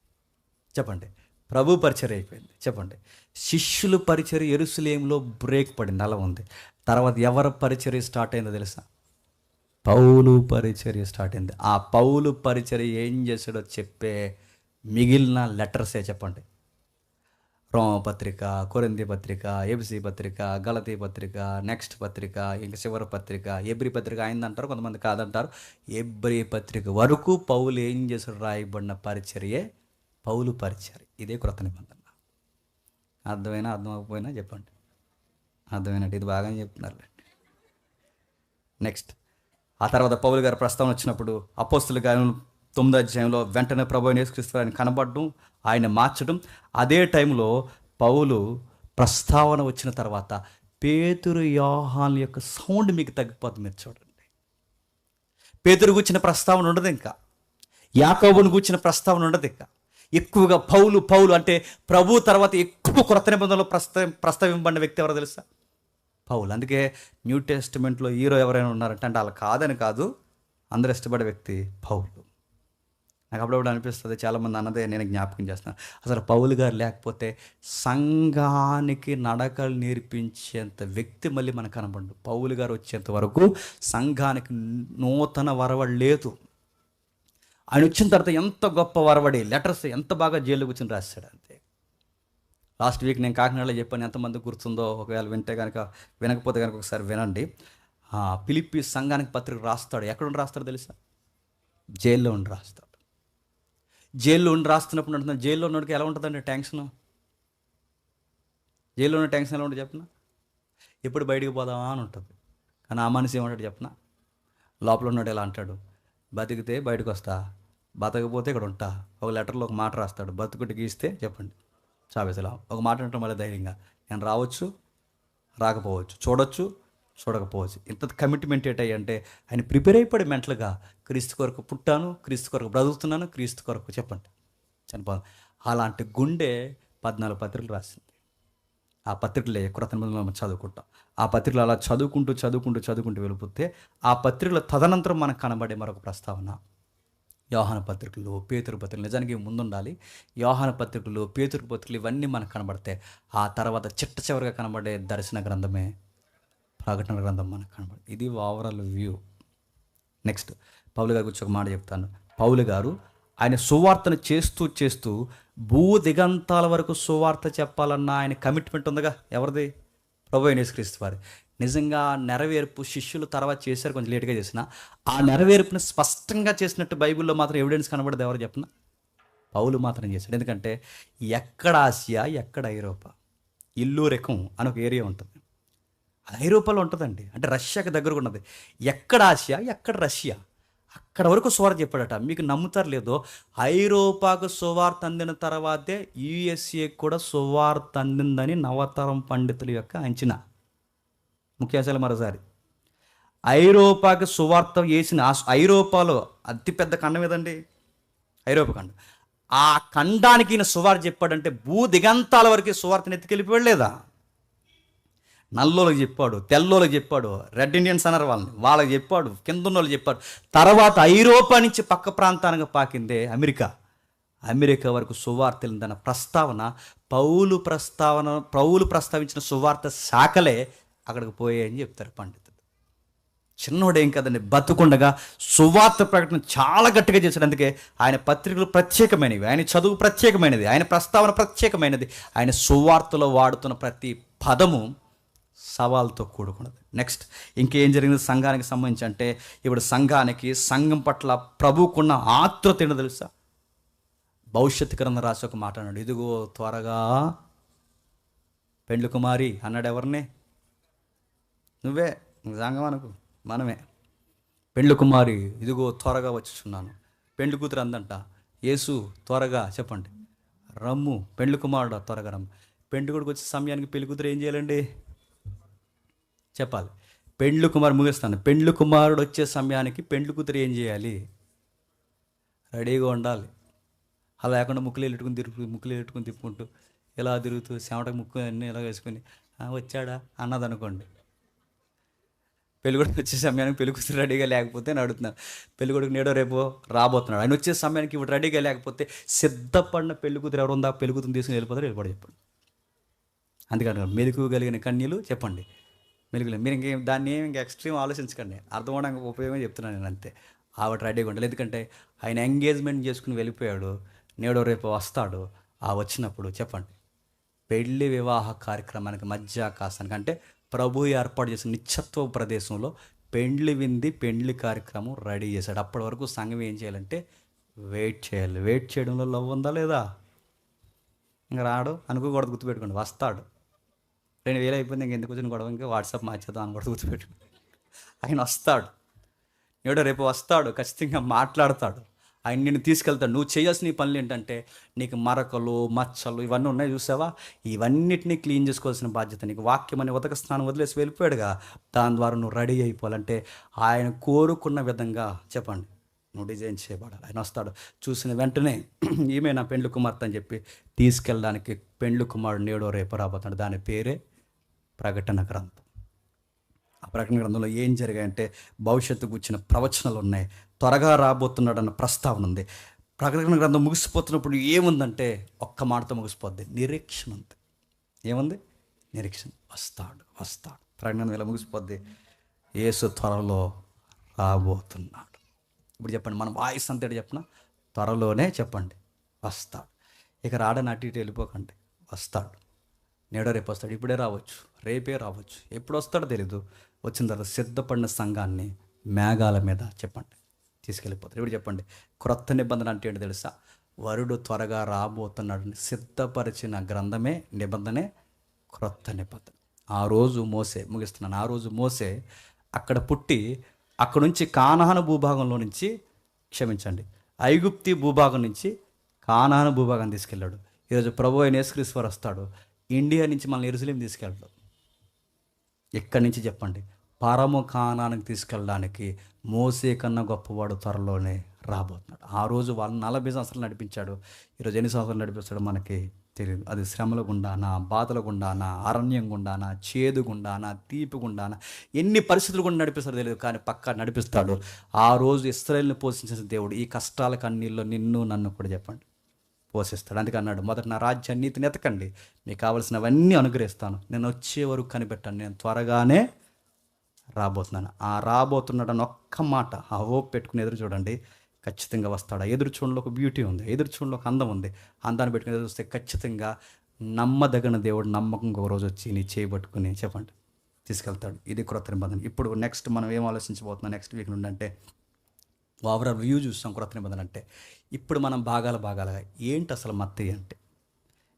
[SPEAKER 1] చెప్పండి. ప్రభు పరిచర్య అయిపోయింది, చెప్పండి. శిష్యులు పరిచర్య యెరూషలేములో బ్రేక్ పడింది, అలా ఉంది. తర్వాత ఎవరి పరిచర్య స్టార్ట్ అయిందో తెలుసా? పౌలు పరిచర్య స్టార్ట్ అయింది. ఆ పౌలు పరిచర్య ఏం చేశాడో చెప్పే మిగిలిన లెటర్సే చెప్పండి. రోమపత్రిక, కొరింథీ పత్రిక, ఎఫెసీ పత్రిక, గలతీ పత్రిక, నెక్స్ట్ పత్రిక, ఇంక చివరి పత్రిక, ఎబ్రీ పత్రిక అయిందంటారు, కొంతమంది కాదంటారు. ఎబ్రీ పత్రిక వరకు పౌలు ఏం చేశాడు రాయబడిన పరిచర్యే పౌలు పరిచర్య. ఇదే క్రొత్త నిబంధన. అర్థమైనా అర్థం అవ్వకపోయినా చెప్పండి, అర్థమైనట్టు. ఇది బాగానే చెప్తున్నారు. నెక్స్ట్ ఆ తర్వాత పౌలు గారి ప్రస్తావన వచ్చినప్పుడు అపోస్తుల కార్యం 9వ అధ్యాయంలో వెంటనే ప్రభువైన యేసుక్రీస్తు ఆయన కనబడడం, ఆయన మార్చడం. అదే టైంలో పౌలు ప్రస్తావన వచ్చిన తర్వాత పేతురు, యోహాను యొక్క సౌండ్ మీకు తగ్గిపోతుంది. మీరు చూడండి, పేతురు కూర్చిన ప్రస్తావన ఉండదు, ఇంకా యాకోబును కూర్చిన ప్రస్తావన ఉండదు. ఇంకా ఎక్కువగా పౌలు పౌలు అంటే ప్రభు తర్వాత ఎక్కువ క్రొత్త నిబంధనలో ప్రస్తావింపబడిన వ్యక్తి ఎవరో తెలుసా? పౌలు. అందుకే న్యూ టెస్టిమెంట్లో హీరో ఎవరైనా ఉన్నారంటే, అంటే అలా కాదని కాదు, అందరూ ఇష్టపడే వ్యక్తి పౌలు. నాకు అప్పుడప్పుడు అనిపిస్తుంది, చాలామంది అన్నదే నేను జ్ఞాపకం చేస్తున్నాను, అసలు పౌలు గారు లేకపోతే సంఘానికి నడకలు నేర్పించేంత వ్యక్తి మళ్ళీ మనకు కనబడు. పౌలు గారు వచ్చేంత వరకు సంఘానికి నూతన వరవడి లేదు. ఆయన వచ్చిన తర్వాత ఎంత గొప్ప వరవడి, లెటర్స్ ఎంత బాగా జైలు కూర్చొని రాశాడు. అంతే. లాస్ట్ వీక్ నేను కాకినాడలో చెప్పాను, ఎంతమంది గుర్తుందో, ఒకవేళ వింటే కనుక, వినకపోతే కనుక ఒకసారి వినండి. ఫిలిప్పీ సంఘానికి పత్రిక రాస్తాడు. ఎక్కడ రాస్తాడు తెలుసా? జైల్లో ఉండి రాస్తాడు. జైల్లో ఉండి రాస్తున్నప్పుడు అంటున్నాను, జైల్లో ఉన్నోడికి ఎలా ఉంటుందండి టెన్షన్? జైల్లో ఉన్న టెన్షన్ ఎలా ఉంటుంది చెప్పిన? ఎప్పుడు బయటికి పోదామా అని ఉంటుంది. కానీ ఆ మనిషి ఏమంటాడు చెప్పిన? లోపల ఉన్నాడు ఎలా అంటాడు, బతికితే బయటకు వస్తా, బతకపోతే ఇక్కడ ఉంటా. ఒక లెటర్లో ఒక మాట రాస్తాడు, బతుకుటి గీస్తే చెప్పండి చావేసలా. ఒక మాట అంటే మళ్ళీ ధైర్యంగా, నేను రావచ్చు, రాకపోవచ్చు, చూడొచ్చు, చూడకపోవచ్చు. ఇంత కమిట్మెంట్ ఏంటి అంటే ఆయన ప్రిపేర్ అయిపోయాడు మెంటల్గా. క్రీస్తు కొరకు పుట్టాను, క్రీస్తు కొరకు బ్రతుకుతున్నాను, క్రీస్తు కొరకు చెప్పండి చనిపోను. అలాంటి గుండె 14 పత్రికలు రాసింది. ఆ పత్రికలే క్రొత్త నిబంధనలో మనం చదువుకుంటాం. ఆ పత్రికలు అలా చదువుకుంటూ వెళ్ళిపోతే ఆ పత్రికల తదనంతరం మనకు కనబడే మరొక ప్రస్తావన యోహాను పత్రికలు, పేతురు పత్రికలు. నిజానికి ముందుండాలి. యోహాను పత్రికలు, పేతురు పత్రికలు ఇవన్నీ మనకు కనబడతాయి. ఆ తర్వాత చివరిగా కనబడే దర్శన గ్రంథమే ప్రకటన గ్రంథం మనకు కనబడు. ఇది ఓవరాల్ వ్యూ. నెక్స్ట్ పౌలు గారి గురించి ఒక మాట చెప్తాను. పౌలు గారు ఆయన సువార్తను చేస్తూ భూ దిగంతాల వరకు సువార్త చెప్పాలన్న ఆయన కమిట్మెంట్ ఉందిగా. ఎవరిది? ప్రభువైన యేసుక్రీస్తు వారి. నిజంగా నెరవేర్పు శిష్యులు తర్వాత చేశారు, కొంచెం లేట్గా చేసిన. ఆ నెరవేర్పుని స్పష్టంగా చేసినట్టు బైబిల్లో మాత్రం ఎవిడెన్స్ కనబడదు. ఎవరు చెప్పిన? పౌలు మాత్రం చేశాడు. ఎందుకంటే ఎక్కడ ఆసియా, ఎక్కడ ఐరోపా, ఇల్లూరెకం అని ఒక ఏరియా ఉంటుంది, అది ఐరోపాలో ఉంటుందండి. అంటే రష్యాకి దగ్గరగా ఉన్నది. ఎక్కడ ఆసియా, ఎక్కడ రష్యా, అక్కడ వరకు సువార్త చెప్పాడట. మీకు నమ్ముతారు లేదో, ఐరోపాకు సువార్త అందిన తర్వాతే యుఎస్ఏ కూడా సువార్త అందిందని నవతరం పండితుల యొక్క అంచనా. ముఖ్యాంశాలు మరోసారి, ఐరోపాకి సువార్త వేసిన ఐరోపాలో అతిపెద్ద ఖండం ఏదండి? ఐరోపా ఖండం. ఆ ఖండానికి ఈయన సువార్త చెప్పాడంటే భూ దిగంతాల వరకు సువార్తను ఎత్తుకెళ్ళిపోయాడు లేదా? నల్లోళ్ళకి చెప్పాడు, తెల్లోళ్ళకి చెప్పాడు, రెడ్ ఇండియన్స్ అన్నారు వాళ్ళకి చెప్పాడు, కింద ఉన్న వాళ్ళకి చెప్పాడు. తర్వాత ఐరోపా నుంచి పక్క ప్రాంతానికి పాకిందే అమెరికా వరకు సువార్త వెళ్ళిందన్న ప్రస్తావన పౌలు ప్రస్తావించిన సువార్త శాఖలే అక్కడికి పోయాయని చెప్తారు పండితులు. చిన్నోడేం కదండి, బతుకుండగా సువార్త ప్రకటన చాలా గట్టిగా చేశాడు. అందుకే ఆయన పత్రికలు ప్రత్యేకమైనవి, ఆయన చదువు ప్రత్యేకమైనది, ఆయన ప్రస్తావన ప్రత్యేకమైనది, ఆయన సువార్తలో వాడుతున్న ప్రతి పదము సవాల్తో కూడుకున్నది. నెక్స్ట్ ఇంకేం జరిగింది సంఘానికి సంబంధించి అంటే, ఇప్పుడు సంఘం పట్ల ప్రభువుకున్న ఆతృత ఏంటో తెలుసా? భవిష్యత్తు గ్రంథం రాసి ఒక మాట అన్నాడు, ఇదిగో త్వరగా పెండ్లి కుమారి అన్నాడు. ఎవరిని? నువ్వే, సంఘం అనుకు, మనమే. పెండ్లి కుమారి ఇదిగో త్వరగా వచ్చుచున్నాను. పెండ్లి కూతురు అందంట, యేసు త్వరగా చెప్పండి రమ్ము, పెండ్లి కుమారుడు త్వరగా రమ్ము. పెండ్లి కొడుకు వచ్చే సమయానికి పెళ్లి కూతురు ఏం చేయాలండి? చెప్పాలి. పెండ్లి కుమారు, ముగిస్తాను. పెండ్లి కుమారుడు వచ్చే సమయానికి పెండ్లి కూతురు ఏం చేయాలి? రెడీగా ఉండాలి. అలా లేకుండా ముక్కులు ఎట్టుకుని తిప్పుకుంటూ ఇలా తిరుగుతూ చెమటకు ముక్కు అన్నీ ఇలా వేసుకుని వచ్చాడా అన్నదనుకోండి, పెళ్ళికొడుకు వచ్చే సమయానికి పెళ్లి కూతురు రెడీగా లేకపోతే నేను అడుగుతున్నాను, పెళ్ళికొడుకు నేడో రేపో రాబోతున్నాడు, ఆయన వచ్చే సమయానికి ఇప్పుడు రెడీగా లేకపోతే సిద్ధపడిన పెళ్లి కూతురు ఎవరు ఉందా? పెళ్లి కూతురు తీసుకుని వెళ్ళిపోతారు చెప్పండి. అందుకని మెలకు కలిగిన కన్యలు చెప్పండి, మెలుగులు. మీరు దాన్ని ఇంకా ఎక్స్ట్రీమ్ ఆలోచించకండి, అర్థం అవడానికి ఉపయోగం చెప్తున్నాను నేను అంతే. ఆవిడ రెడీగా ఉండాలి, ఎందుకంటే ఆయన ఎంగేజ్మెంట్ చేసుకుని వెళ్ళిపోయాడు, నేడో రేపు వస్తాడు. ఆ వచ్చినప్పుడు చెప్పండి పెళ్లి వివాహ కార్యక్రమానికి మధ్యాకాశానికి అంటే ప్రభు ఏర్పాటు చేసిన నిత్యత్వ ప్రదేశంలో పెండ్లి కార్యక్రమం రెడీ చేశాడు. అప్పటి వరకు సంఘం ఏం చేయాలంటే వెయిట్ చేయాలి. వెయిట్ చేయడంలో లవ్ ఉందా లేదా? ఇంకా రాడు అనుకోకూడదు, గుర్తుపెట్టుకోండి. వస్తాడు, 2000 అయిపోయింది, ఇంక ఎందుకు వచ్చిన గొడవ, ఇంకా వాట్సాప్ మార్చేద్దాం అని కూడా గుర్తుపెట్టుకోండి. ఆయన వస్తాడు, నేడో రేపు వస్తాడు, ఖచ్చితంగా మాట్లాడతాడు. ఆయన నిన్ను తీసుకెళ్తాడు. నువ్వు చేయాల్సిన పనులు ఏంటంటే, నీకు మరకలు మచ్చలు ఇవన్నీ ఉన్నాయి చూసావా, ఇవన్నిటినీ క్లీన్ చేసుకోవాల్సిన బాధ్యత నీకు. వాక్యం అని ఉదక స్నానం వదిలేసి వెళ్ళిపోయాడుగా, దాని ద్వారా నువ్వు రెడీ అయిపోవాలంటే ఆయన కోరుకున్న విధంగా చెప్పండి నువ్వు డిజైన్ చేయబడాలి. ఆయన వస్తాడు, చూసిన వెంటనే ఈమె నా పెండ్లి కుమార్తె అని చెప్పి తీసుకెళ్ళడానికి పెండ్లి కుమారుడు నేడో రేపు రాబోతాడు. దాని పేరే ప్రకటన గ్రంథం. ఆ ప్రకటన గ్రంథంలో ఏం జరిగాయంటే భవిష్యత్తుకు వచ్చిన ప్రవచనాలు ఉన్నాయి, త్వరగా రాబోతున్నాడు అన్న ప్రస్తావన ఉంది. ప్రకటన గ్రంథం ముగిసిపోతున్నప్పుడు ఏముందంటే ఒక్క మాటతో ముగిసిపోద్ది, నిరీక్షణ ఉంది. ఏముంది? నిరీక్షణ. వస్తాడు. ప్రకటన గ్రంథం ఇలా ముగిసిపోద్ది, యేసు త్వరలో రాబోతున్నాడు. ఇప్పుడు చెప్పండి, మన వాయిస్ అంతేటి చెప్పిన త్వరలోనే చెప్పండి వస్తాడు. ఇక రాడని అటు ఇటు వెళ్ళిపోకండి, వస్తాడు. నేడో రేపు వస్తాడు, ఇప్పుడే రావచ్చు, రేపే రావచ్చు, ఎప్పుడు వస్తాడో తెలీదు. వచ్చిన తర్వాత సిద్ధపడిన సంఘాన్ని మేఘాల మీద చెప్పండి తీసుకెళ్ళిపోతారు. ఇప్పుడు చెప్పండి, క్రొత్త నిబంధన అంటే ఏంటి తెలుసా? వరుడు త్వరగా రాబోతున్నాడని సిద్ధపరిచిన గ్రంథమే నిబంధనే క్రొత్త నిబంధన. ఆ రోజు మోసే అక్కడ పుట్టి అక్కడ నుంచి కానాను భూభాగంలో నుంచి ఐగుప్తి భూభాగం నుంచి కానాను భూభాగం తీసుకెళ్ళాడు. ఈరోజు ప్రభు అయిన యేసుక్రీస్తు వారు వస్తాడు, ఇండియా నుంచి మనల్ని యెరూషలేం తీసుకెళ్ళాడు. ఇక్కడి నుంచి చెప్పండి పరమ కానానికి తీసుకెళ్ళడానికి మోసే కన్నా గొప్పవాడు త్వరలోనే రాబోతున్నాడు. ఆ రోజు వాళ్ళని 40 సంవత్సరాలు నడిపించాడు, ఈరోజు ఎన్ని సంవత్సరాలు నడిపిస్తాడో మనకి తెలియదు. అది శ్రమల గుండానా, బాధల గుండానా, అరణ్యం గుండానా, చేదు గుండానా, తీపి గుండానా, ఎన్ని పరిస్థితులు కూడా నడిపిస్తాడో తెలియదు, కానీ పక్కా నడిపిస్తాడు. ఆ రోజు ఇశ్రాయేలుని పోషించిన దేవుడు ఈ కష్టాల కన్నీళ్ళు నిన్ను నన్ను కూడా చెప్పండి పోషిస్తాడు. అందుకే అన్నాడు, మొదట నా రాజ్యాన్ని నీతిని ఎతకండి, మీకు కావలసినవన్నీ అనుగ్రహిస్తాను, నేను వచ్చే వరకు కనిపెట్టాను, నేను త్వరగానే రాబోతున్నాను. ఆ రాబోతున్నాడని ఒక్క మాట ఆ హోప్ పెట్టుకుని ఎదురు చూడండి, ఖచ్చితంగా వస్తాడు. ఆ ఎదురు చూడంలో ఒక బ్యూటీ ఉంది, ఎదురు చూడంలో ఒక అందం ఉంది. అందాన్ని పెట్టుకుని ఎదురు చూస్తే ఖచ్చితంగా నమ్మదగిన దేవుడు నమ్మకంగా ఒక రోజు వచ్చి నీ చేయబట్టుకుని చెప్పండి తీసుకెళ్తాడు. ఇది క్రొత్త నిబంధన. ఇప్పుడు నెక్స్ట్ మనం ఏం ఆలోచించబోతున్నాం నెక్స్ట్ వీక్ నుండి అంటే, ఓవరాల్ వ్యూ చూస్తాం క్రొత్త నిబంధన అంటే. ఇప్పుడు మనం భాగాలుగా ఏంటి అసలు మత్తయి అంటే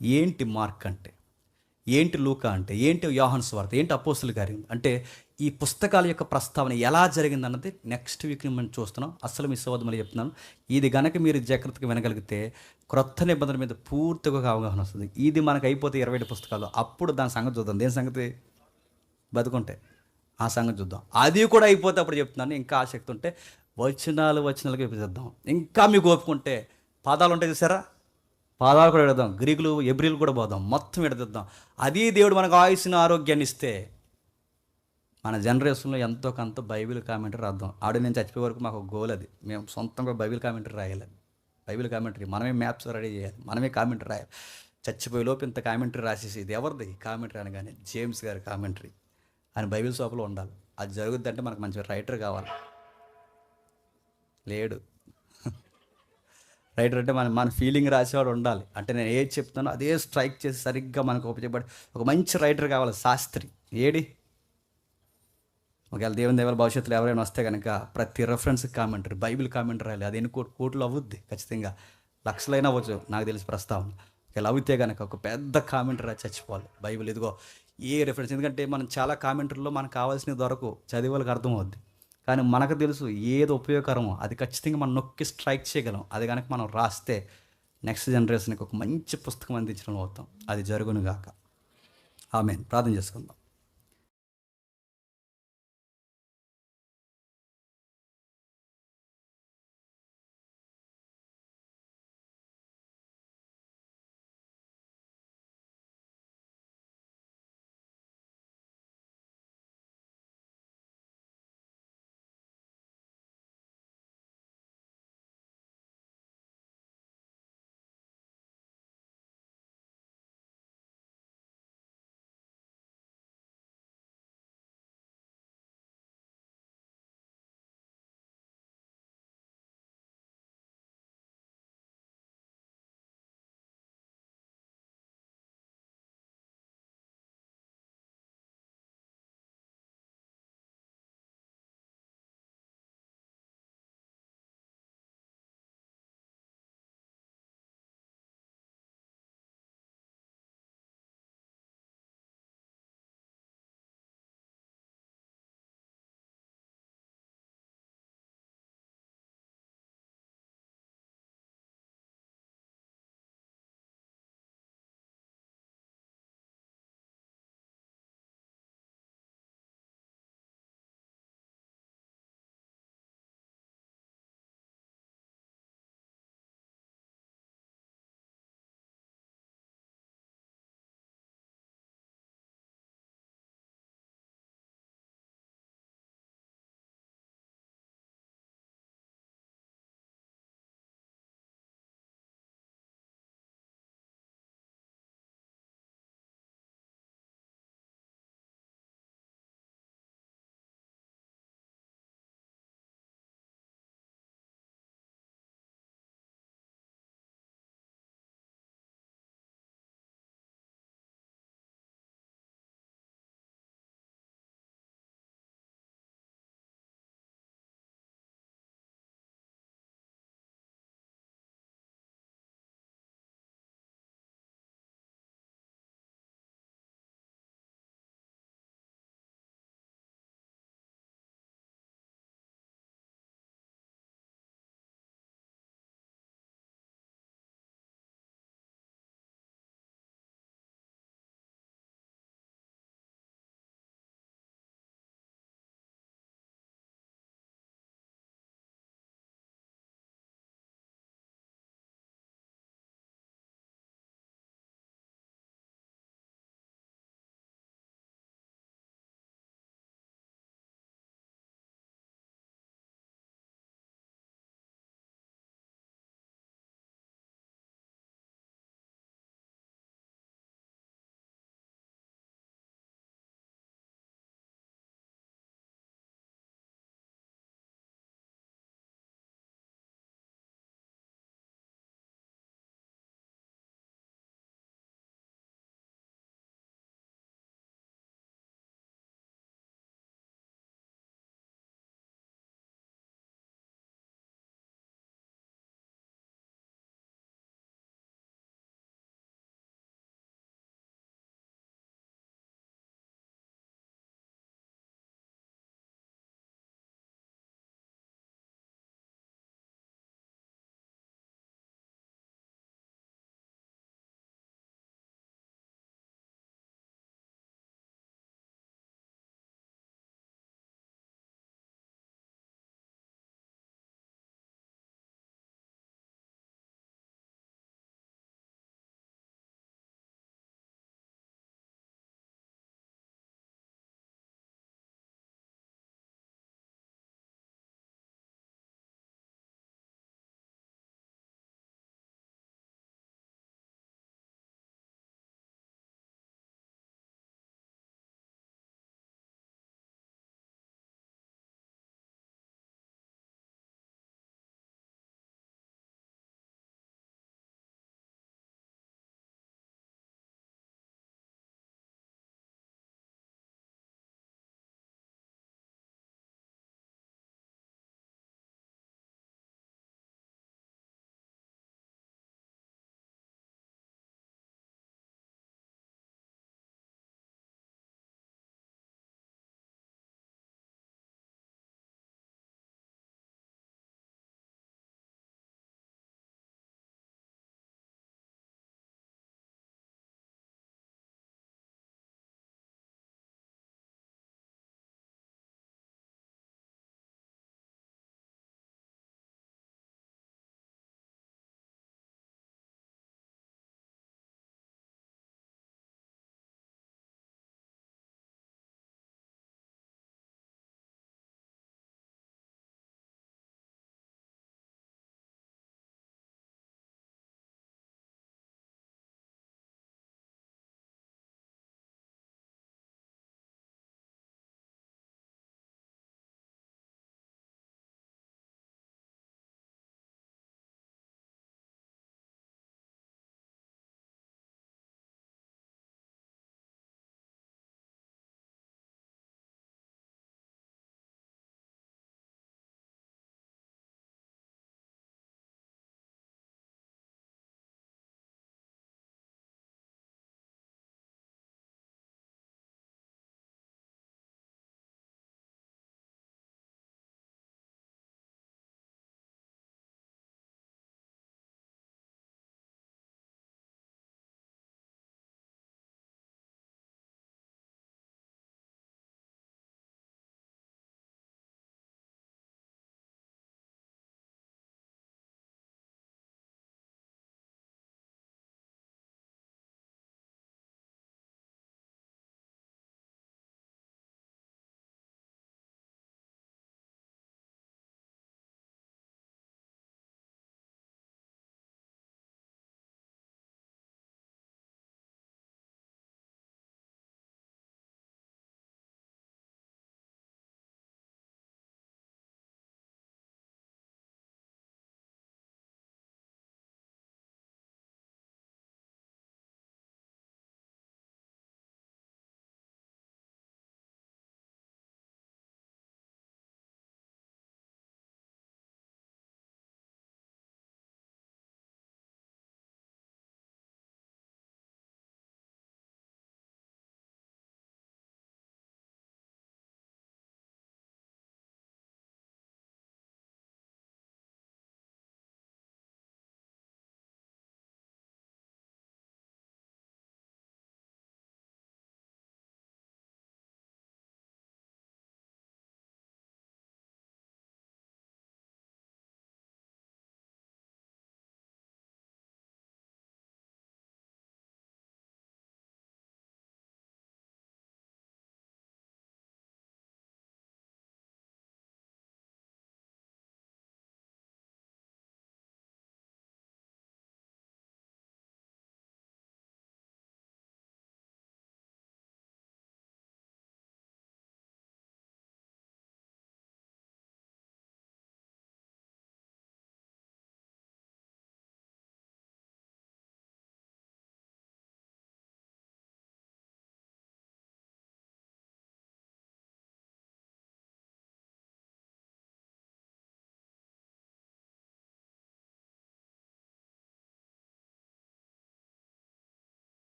[SPEAKER 1] ఏంటి, మార్క్ అంటే ఏంటి లూకా అంటే, ఏంటి యోహాను సువార్త, ఏంటి అపోస్తుల కార్యం అంటే, ఈ పుస్తకాల యొక్క ప్రస్తావన ఎలా జరిగిందన్నది నెక్స్ట్ వీక్ మనం చూస్తున్నాం. అస్సలు మిస్ అవ్వద్దు, మళ్ళీ చెప్తున్నాను. ఇది గనక మీరు జాగ్రత్తగా వినగలిగితే క్రొత్త నిబంధన మీద పూర్తిగా ఒక అవగాహన వస్తుంది. ఇది మనకు అయిపోతే 27 పుస్తకాలు, అప్పుడు దాని సంగతి చూద్దాం. దేని సంగతి? బతుకుంటే ఆ సంగతి చూద్దాం. అది కూడా అయిపోతే అప్పుడు చెప్తున్నాను. ఇంకా ఆసక్తి ఉంటే వచనాలుగా విభజిద్దాం. ఇంకా మీకు ఓపుకుంటే పాదాలు ఉంటాయి చూసారా, పాదాలు కూడా ఎడదాం. గ్రీకులు ఎబ్రిల్ కూడా పోదాం, మొత్తం ఎడదిద్దాం. అది దేవుడు మనకు ఆయుష్ని ఆరోగ్యాన్ని ఇస్తే మన జనరేషన్లో ఎంతో కొంత బైబిల్ కామెంటరీ రాద్దాం. ఆడు నేను చచ్చిపోయే వరకు మాకు గోల్ అది. మేము సొంతంగా బైబిల్ కామెంటరీ రాయాలి. బైబిల్ కామెంటరీ మనమే మ్యాప్స్ రెడీ చేయాలి, మనమే కామెంటరీ రాయాలి. చచ్చిపోయే లోపు ఇంత కామెంటరీ రాసేసి ఇది ఎవరిది కామెంటరీ అనగానే జేమ్స్ గారి కామెంటరీ అని బైబిల్ షాపులో ఉండాలి. అది జరుగుద్ది అంటే మనకు మంచి రైటర్ కావాలి. లేడు రైటర్ అంటే మన ఫీలింగ్ రాసేవాడు ఉండాలి. అంటే నేను ఏది చెప్తానో అదే స్ట్రైక్ చేసి సరిగ్గా మనకు ఉపయోగపడి ఒక మంచి రైటర్ కావాలి, శాస్త్రి. ఏడి ఒకవేళ దేవుని దేవాల భవిష్యత్తులో ఎవరైనా వస్తే కనుక ప్రతి రెఫరెన్స్ కామెంటరీ, బైబిల్ కామెంటరీ రాయాలి. అది ఎన్ని కోట్లు అవుద్ది, ఖచ్చితంగా లక్షలైనా అవ్వచ్చు నాకు తెలిసి ప్రస్తావన. ఒకవేళ అవుతే కనుక ఒక పెద్ద కామెంటరీ చచ్చిపోవాలి. బైబిల్ ఇదిగో ఏ రెఫరెన్స్, ఎందుకంటే మనం చాలా కామెంటరీలో మనకు కావాల్సినవి దొరకవు, చదివే వాళ్ళకి అర్థం అవుద్ది. కానీ మనకు తెలుసు ఏది ఉపయోగకరమో అది ఖచ్చితంగా మనం నొక్కి స్ట్రైక్ చేయగలం. అది కనుక మనం రాస్తే నెక్స్ట్ జనరేషన్కి ఒక మంచి పుస్తకం అందించడం అవుతాం. అది జరుగును గాక. ఆమేన్. ప్రార్థన చేసుకుందాం.